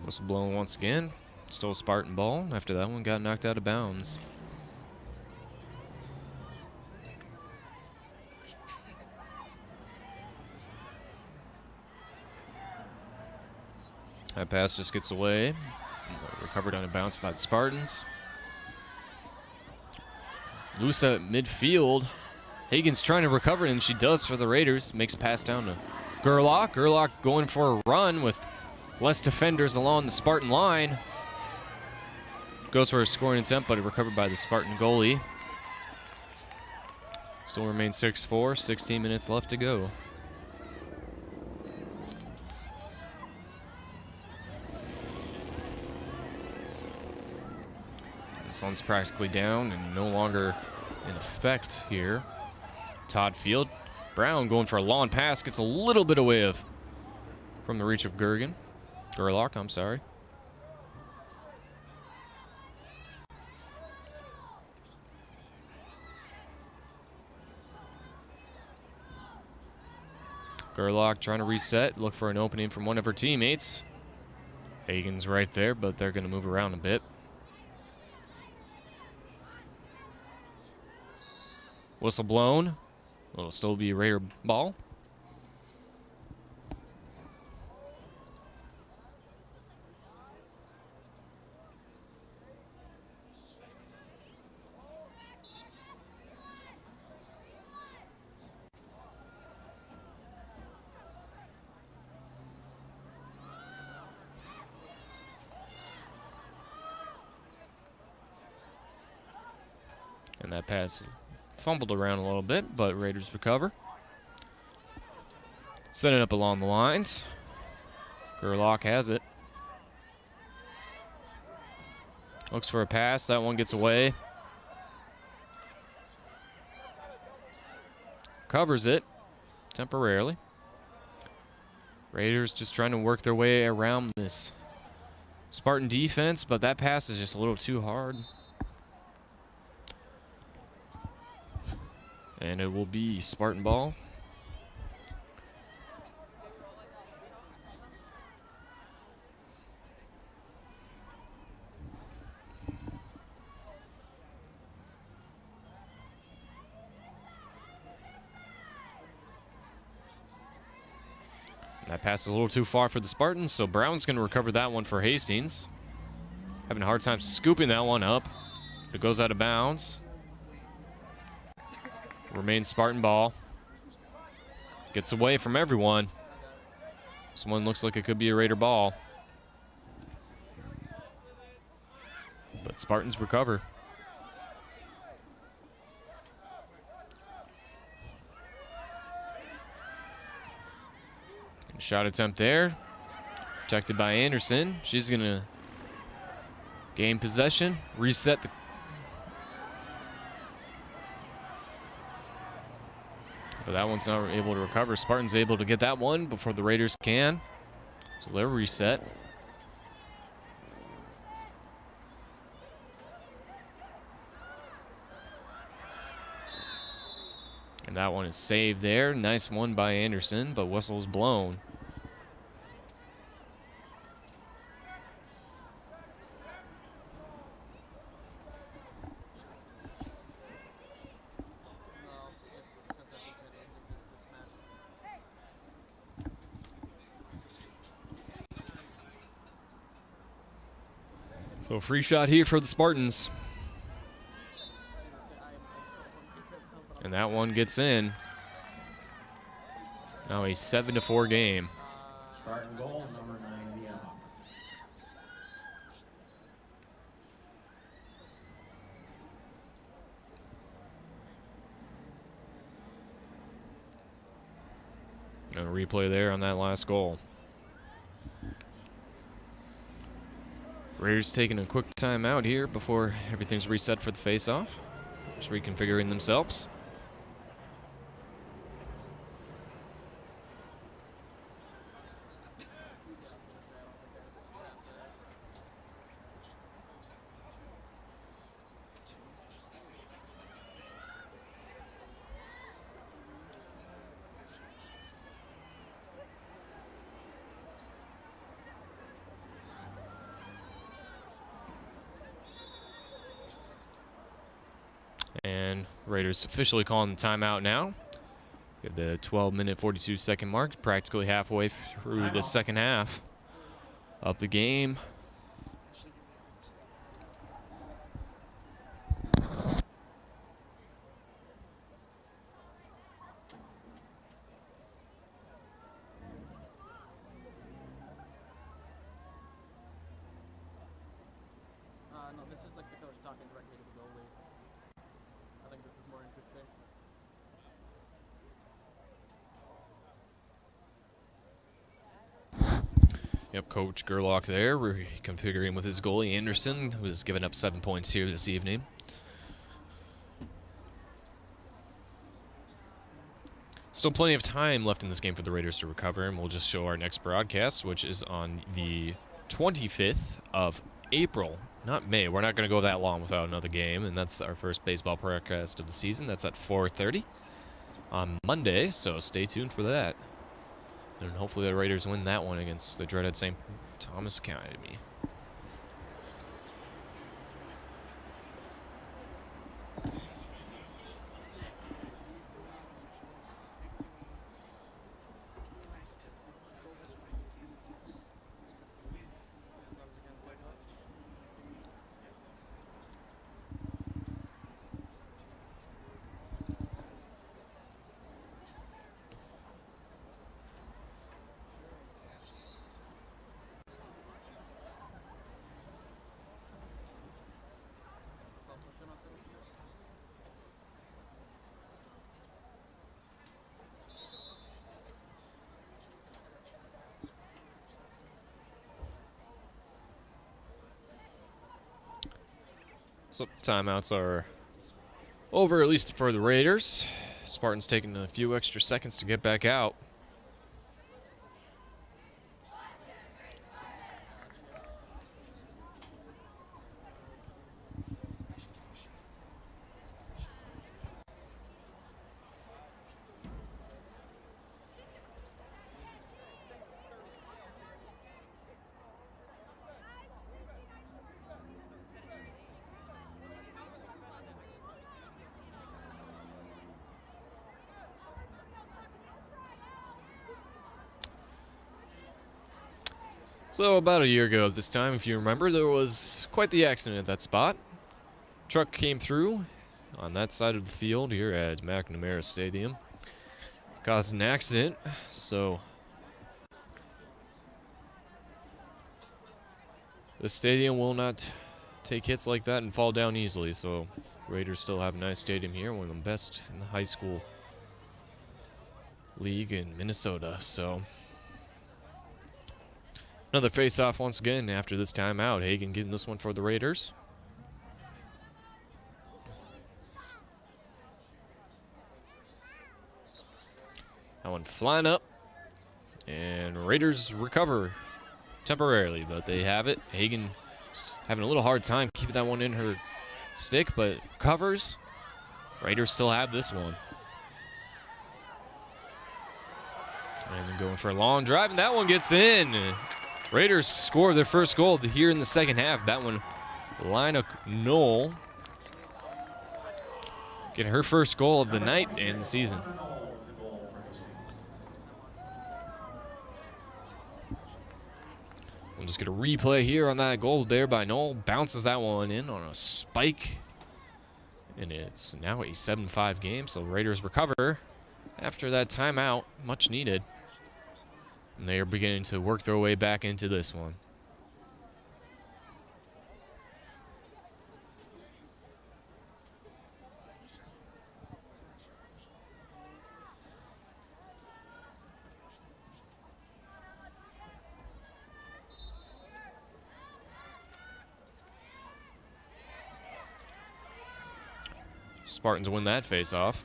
Whistle blown once again. Still Spartan ball. After that one got knocked out of bounds. That pass just gets away. Recovered on a bounce by the Spartans. Loose at midfield. Hagen's trying to recover, and she does for the Raiders. Makes a pass down to Gerlach. Gerlach going for a run with less defenders along the Spartan line. Goes for a scoring attempt, but recovered by the Spartan goalie. Still remains 6-4, 16 minutes left to go. The sun's practically down and no longer in effect here. Todd Field. Brown going for a long pass, gets a little bit away from the reach of Gerlach, I'm sorry. Gerlach trying to reset, look for an opening from one of her teammates. Hagen's right there, but they're going to move around a bit. Whistle blown. It'll still be a Raider ball. And that pass fumbled around a little bit, but Raiders recover. Set it up along the lines. Gerlach has it. Looks for a pass. That one gets away. Covers it temporarily. Raiders just trying to work their way around this Spartan defense, but that pass is just a little too hard. And it will be Spartan ball. That pass is a little too far for the Spartans, so Brown's going to recover that one for Hastings. Having a hard time scooping that one up. It goes out of bounds. Remains Spartan ball. Gets away from everyone. This one looks like it could be a Raider ball. But Spartans recover. Shot attempt there. Protected by Anderson. She's going to gain possession. Reset the... But that one's not able to recover. Spartans able to get that one before the Raiders can. So they're reset. And that one is saved there. Nice one by Anderson, but whistle's blown. So free shot here for the Spartans. And that one gets in. Now a 7-4 game. Spartan goal, number 9, Leon. And a replay there on that last goal. Raiders taking a quick timeout here before everything's reset for the face-off. Just reconfiguring themselves. And Raiders officially calling the timeout now. At the 12-minute, 42-second mark, practically halfway through the second half of the game. No, this is like the coach talking directly to the goalie. I think this is more interesting. Yep, Coach Gerlach there, reconfiguring with his goalie Anderson, who has given up 7 points here this evening. Still plenty of time left in this game for the Raiders to recover, and we'll just show our next broadcast, which is on the 25th of April. Not May. We're not going to go that long without another game, and that's our first baseball broadcast of the season. That's at 4:30 on Monday, so stay tuned for that. And hopefully the Raiders win that one against the dreaded St. Thomas Academy. So timeouts are over, at least for the Raiders. Spartans taking a few extra seconds to get back out. So about a year ago at this time, if you remember, there was quite the accident at that spot. Truck came through on that side of the field here at McNamara Stadium. Caused an accident, so the stadium will not take hits like that and fall down easily, so Raiders still have a nice stadium here, one of the best in the high school league in Minnesota, so another face-off once again after this timeout. Hagen getting this one for the Raiders. That one flying up. And Raiders recover temporarily, but they have it. Hagen having a little hard time keeping that one in her stick, but covers. Raiders still have this one. And then going for a long drive, and that one gets in. Raiders score their first goal here in the second half. That one, Lina Knoll, getting her first goal of the night and the season. just going to replay here on that goal there by Knoll. Bounces that one in on a spike. And it's now a 7-5 game, so Raiders recover after that timeout, much needed. And they are beginning to work their way back into this one. Spartans win that face-off.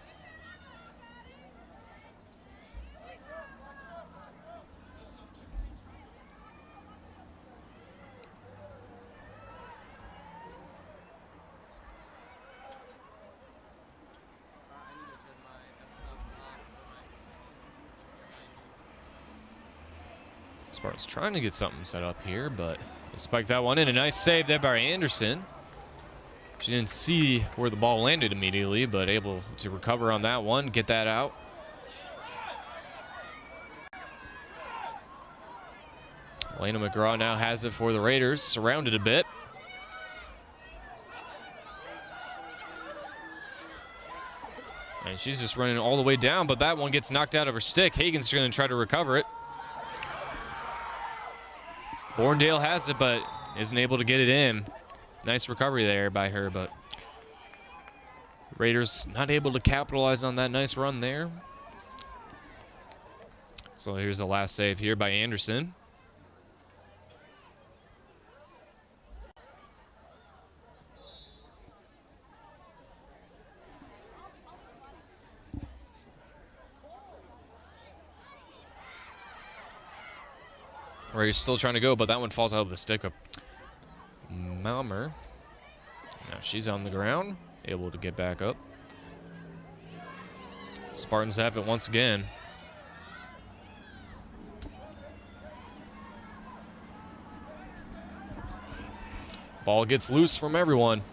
Spartans trying to get something set up here, but they spike that one in. A nice save there by Anderson. She didn't see where the ball landed immediately, but able to recover on that one, get that out. Elena McGraw now has it for the Raiders, surrounded a bit. And she's just running all the way down, but that one gets knocked out of her stick. Hagen's going to try to recover it. Borndale has it, but isn't able to get it in. Nice recovery there by her, but Raiders not able to capitalize on that nice run there. So here's the last save here by Anderson. Raiders still trying to go, but that one falls out of the stick of Malmer. Now she's on the ground, able to get back up. Spartans have it once again. Ball gets loose from everyone.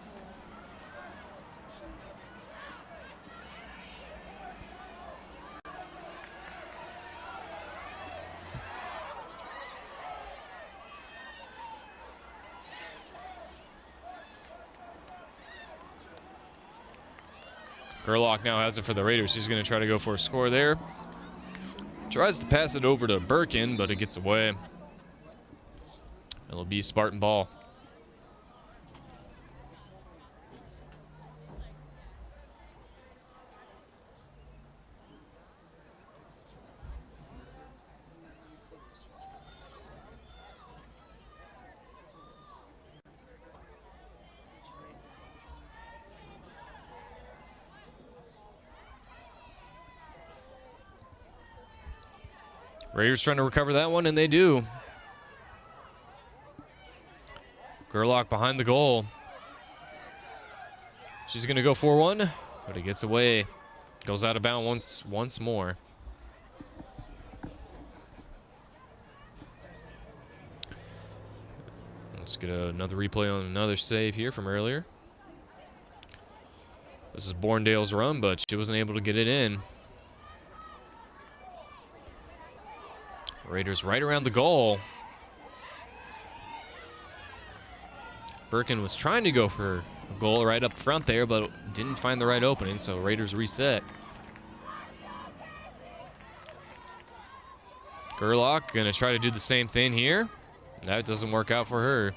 Gerlach now has it for the Raiders. She's going to try to go for a score there. Tries to pass it over to Birkin, but it gets away. It'll be Spartan ball. Raiders trying to recover that one, and they do. Gerlach behind the goal. She's going to go for one, but it gets away. Goes out of bounds once more. Let's get another replay on another save here from earlier. This is Borndale's run, but she wasn't able to get it in. Raiders right around the goal. Birkin was trying to go for a goal right up front there, but didn't find the right opening, so Raiders reset. Gerlach gonna try to do the same thing here. That doesn't work out for her.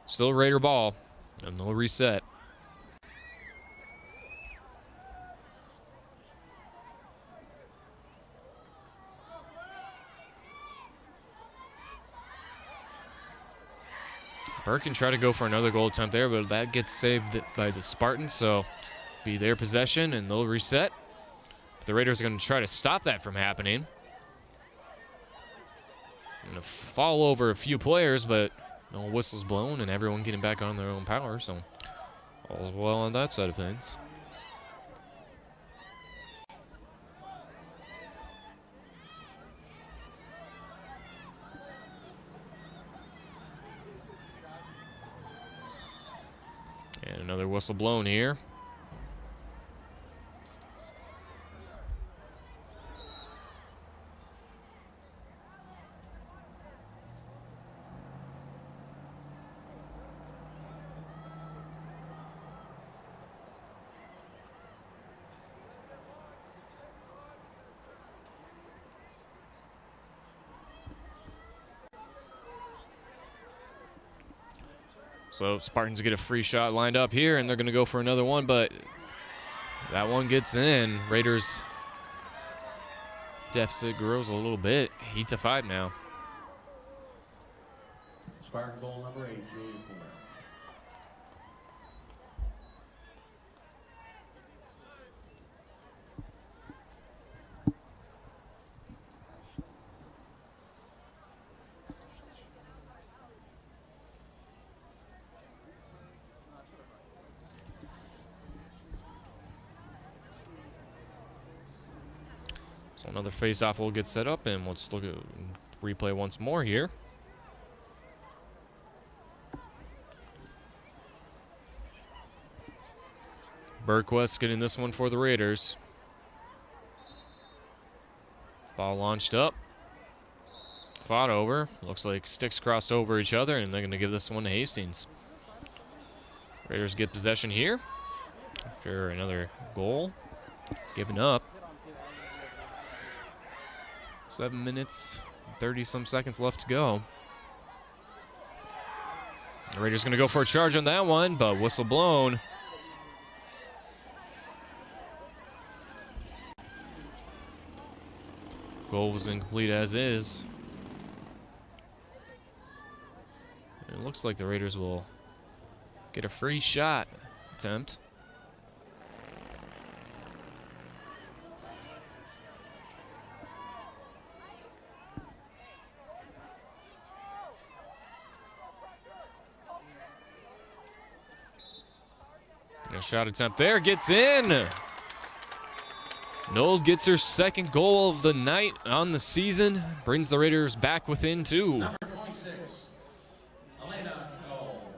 Still Raider ball, and they'll reset. Birkin tried to go for another goal attempt there, but that gets saved by the Spartans, so be their possession, and they'll reset. But the Raiders are going to try to stop that from happening. Going to fall over a few players, but no whistles blown, and everyone getting back on their own power, so all's well on that side of things. And another whistle blown here. So Spartans get a free shot lined up here, and they're going to go for another one, but that one gets in. Raiders deficit grows a little bit. 8-5 now. Spartan goal number 8, Julian Fuller. So another face-off will get set up, and let's look at replay once more here. Bergquist getting this one for the Raiders. Ball launched up. Fought over. Looks like sticks crossed over each other, and they're going to give this one to Hastings. Raiders get possession here after another goal given up. 7 minutes, 30-some seconds left to go. The Raiders going to go for a charge on that one, but whistle blown. Goal was incomplete as is. It looks like the Raiders will get a free shot attempt. A shot attempt there, gets in. Noel gets her second goal of the night on the season, brings the Raiders back within 2. Number 26, Elena Cole.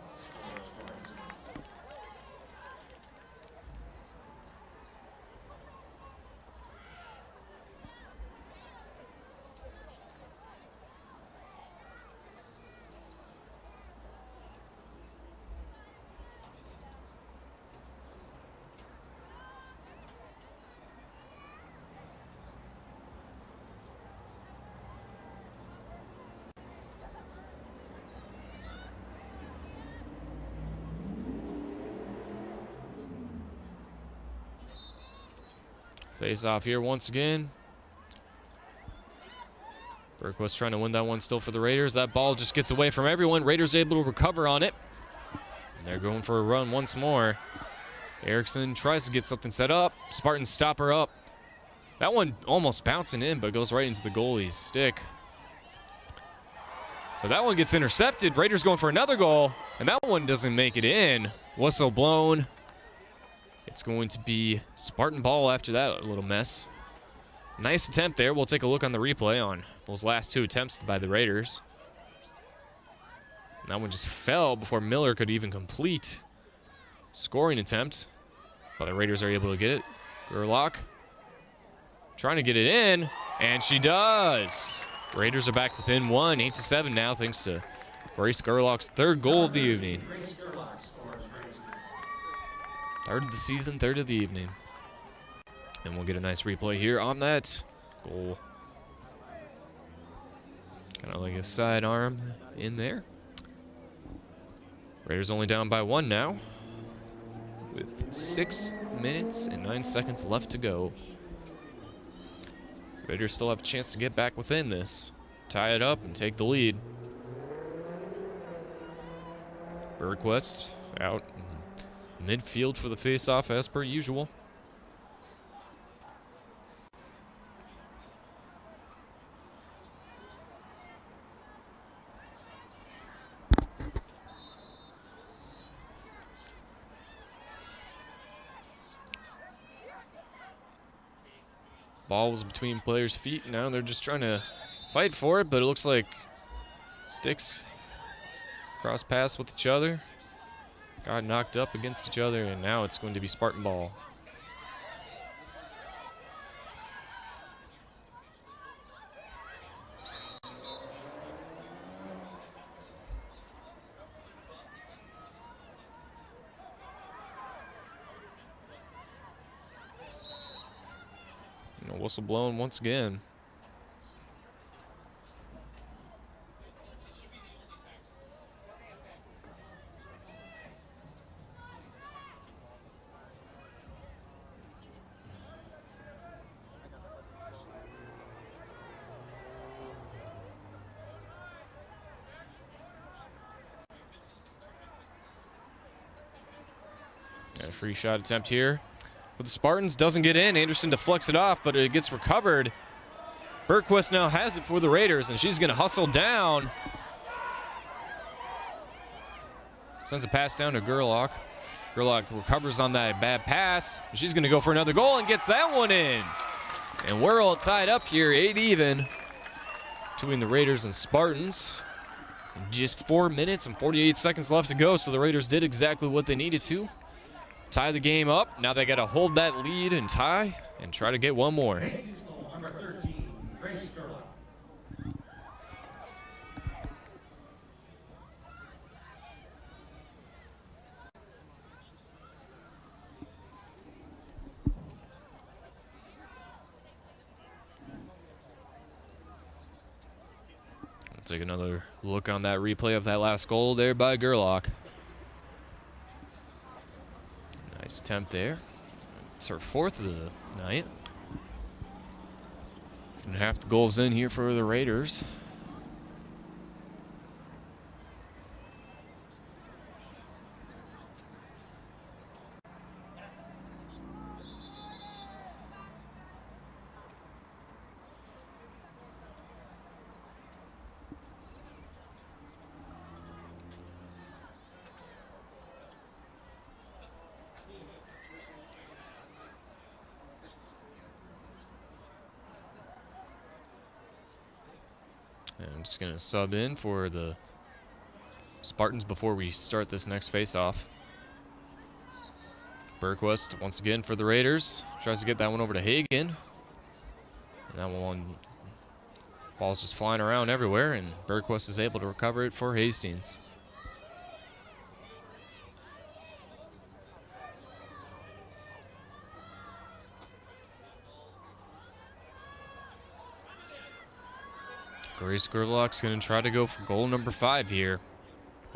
Face off here once again. Bergquist trying to win that one still for the Raiders. That ball just gets away from everyone. Raiders able to recover on it. And they're going for a run once more. Erickson tries to get something set up. Spartans stop her up. That one almost bouncing in, but goes right into the goalie's stick. But that one gets intercepted. Raiders going for another goal, and that one doesn't make it in. Whistle blown. It's going to be Spartan ball after that little mess. Nice attempt there. We'll take a look on the replay on those last 2 attempts by the Raiders. And that one just fell before Miller could even complete scoring attempt. But the Raiders are able to get it. Gerlach trying to get it in, and she does. Raiders are back within 1, 8-7 now, thanks to Grace Gerlach's 3rd goal of the evening. 3rd of the season, 3rd of the evening. And we'll get a nice replay here on that goal. Kind of like a sidearm in there. Raiders only down by 1 now, with 6 minutes and 9 seconds left to go. Raiders still have a chance to get back within this, tie it up, and take the lead. Bergquist out midfield for the face-off as per usual. Ball was between players' feet. Now they're just trying to fight for it, but it looks like sticks cross paths with each other. Got knocked up against each other, and now it's going to be Spartan ball. And a whistle blown once again. And a free shot attempt here. But the Spartans doesn't get in. Anderson deflects it off, but it gets recovered. Bergquist now has it for the Raiders, and she's going to hustle down. Sends a pass down to Gerlach. Gerlach recovers on that bad pass. She's going to go for another goal and gets that one in. And we're all tied up here, 8 even, between the Raiders and Spartans. And just 4 minutes and 48 seconds left to go, so the Raiders did exactly what they needed to. Tie the game up. Now they got to hold that lead and tie and try to get one more. Hastings goal number 13, Grace Gerlach. Take another look on that replay of that last goal there by Gerlach. Nice attempt there. It's her 4th of the night. And half the goals in here for the Raiders. And I'm just going to sub in for the Spartans before we start this next face-off. Bergquist once again for the Raiders. Tries to get that one over to Hagen. And that one, ball's just flying around everywhere, and Bergquist is able to recover it for Hastings. Grace Gerlach's going to try to go for goal number 5 here.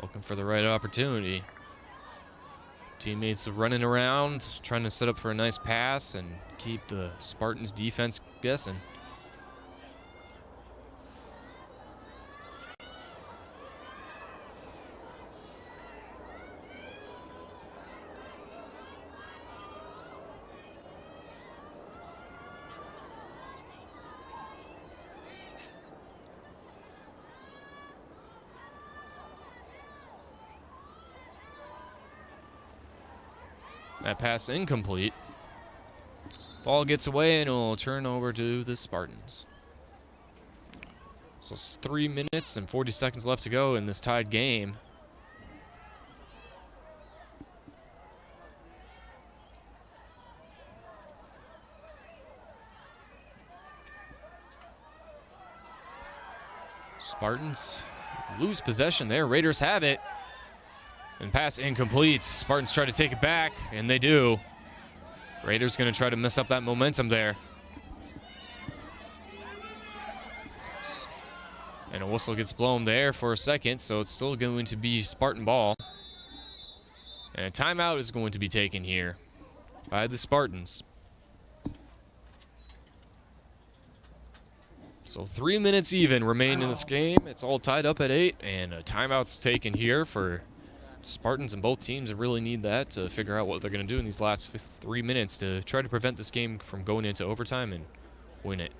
Looking for the right opportunity. Teammates running around, trying to set up for a nice pass and keep the Spartans defense guessing. That pass incomplete. Ball gets away and it'll turn over to the Spartans. So it's 3 minutes and 40 seconds left to go in this tied game. Spartans lose possession there. Raiders have it. And pass incomplete. Spartans try to take it back, and they do. Raiders going to try to mess up that momentum there. And a whistle gets blown there for a second, so it's still going to be Spartan ball. And a timeout is going to be taken here by the Spartans. So 3 minutes even remain in this game. It's all tied up at 8, and a timeout's taken here for Spartans, and both teams really need that to figure out what they're going to do in these last 3 minutes to try to prevent this game from going into overtime and win it.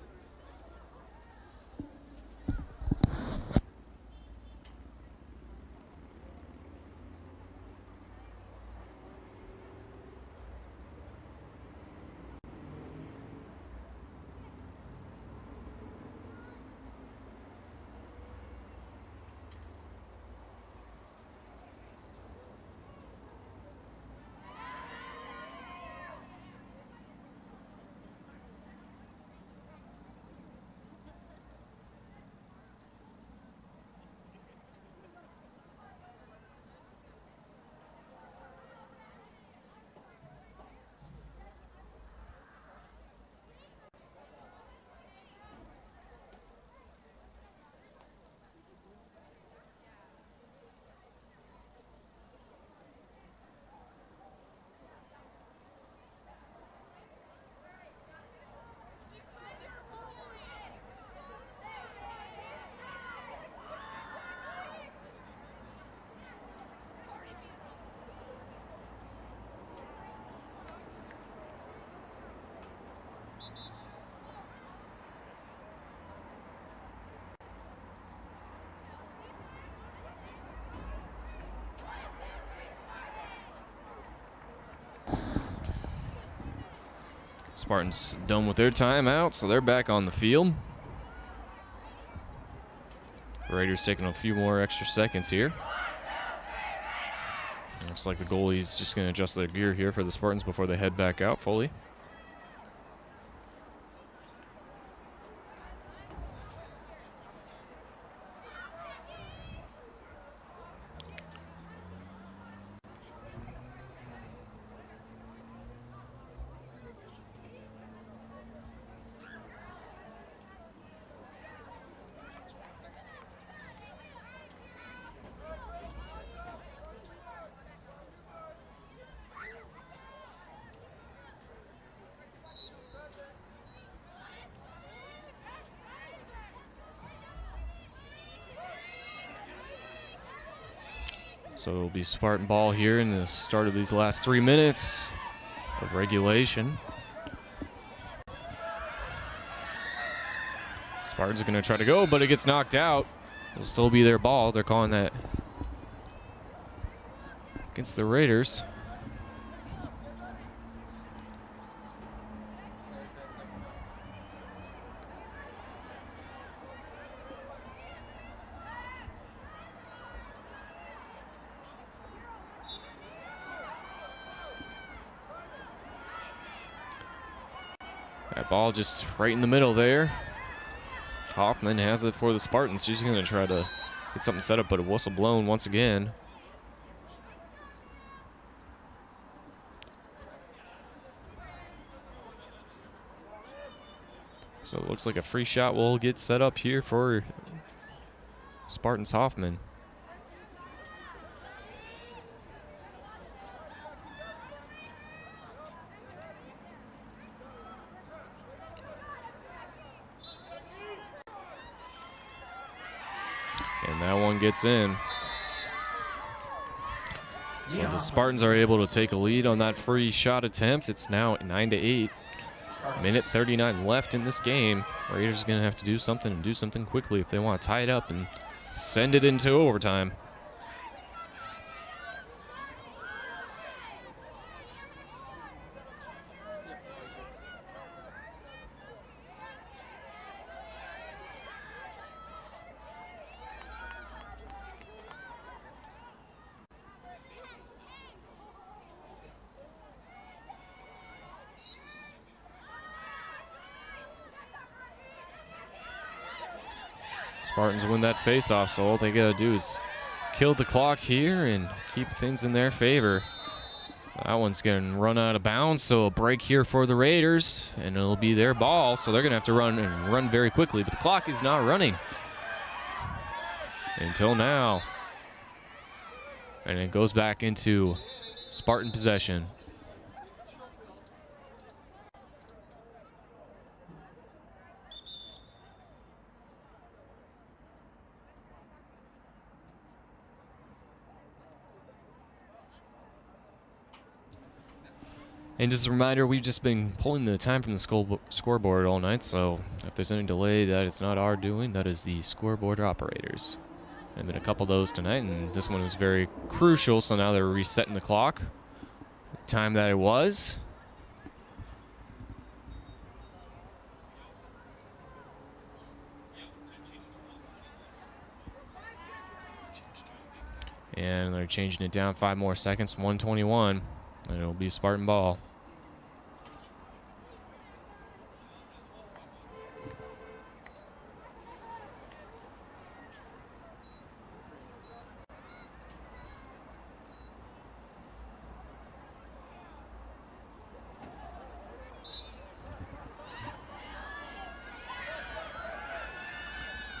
Spartans done with their timeout, so they're back on the field. Raiders taking a few more extra seconds here. Looks like the goalie's just going to adjust their gear here for the Spartans before they head back out fully. So it'll be Spartan ball here in the start of these last 3 minutes of regulation. Spartans are going to try to go, but it gets knocked out. It'll still be their ball. They're calling that against the Raiders. That ball just right in the middle there. Hoffman has it for the Spartans. She's going to try to get something set up, but a whistle blown once again. So it looks like a free shot will get set up here for Spartans Hoffman. And that one gets in. So the Spartans are able to take a lead on that free shot attempt. It's now 9-8. Minute 39 left in this game. Raiders are going to have to do something and do something quickly if they want to tie it up and send it into overtime. Spartans win that faceoff, so all they gotta do is kill the clock here and keep things in their favor. That one's getting run out of bounds, so a break here for the Raiders, and it'll be their ball, so they're gonna have to run very quickly, but the clock is not running until now. And it goes back into Spartan possession. And just a reminder, we've just been pulling the time from the scoreboard all night, so if there's any delay, that is not our doing, that is the scoreboard operators. There have been a couple of those tonight, and this one was very crucial, so now they're resetting the clock. The time that it was. And they're changing it down 5 more seconds, 1:21, and it'll be Spartan ball.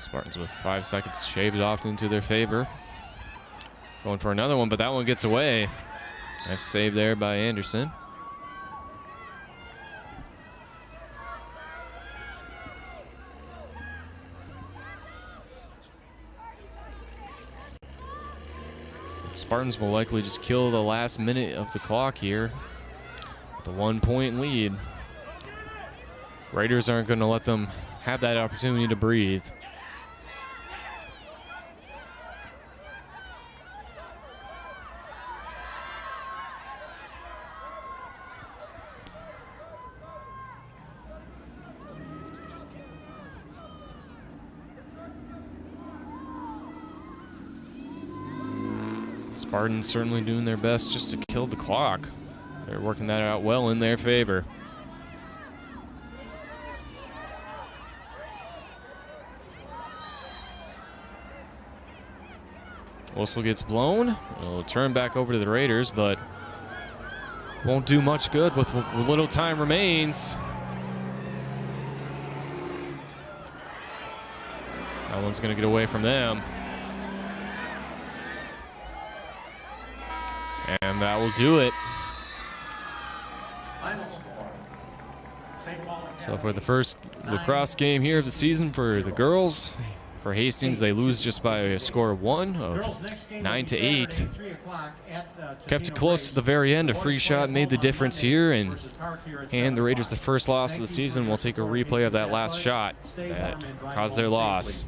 Spartans with 5 seconds shaved off into their favor. Going for another one, but that one gets away. Nice save there by Anderson. Spartans will likely just kill the last minute of the clock here with a 1-point lead. Raiders aren't going to let them have that opportunity to breathe. Spartans certainly doing their best just to kill the clock. They're working that out well in their favor. Whistle gets blown. It'll turn back over to the Raiders, but won't do much good with little time remains. That one's going to get away from them. And that will do it. So for the first lacrosse game here of the season for the girls, for Hastings, they lose just by a score of 9-8. Kept it close to the very end. A free shot made the difference here, and the Raiders the first loss of the season. We'll take a replay of that last shot that caused their loss.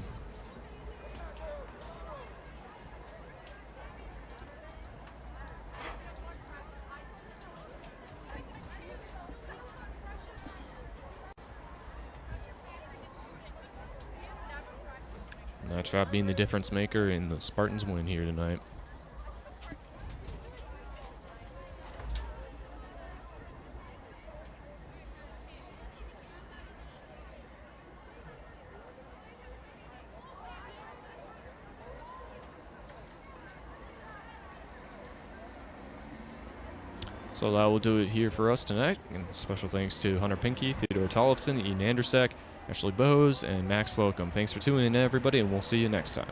That shot being the difference maker in the Spartans win here tonight. So that will do it here for us tonight. And special thanks to Hunter Pinky, Theodore Tollefson, Ian Andersack, Ashley Bowes, and Max Slocum. Thanks for tuning in, everybody, and we'll see you next time.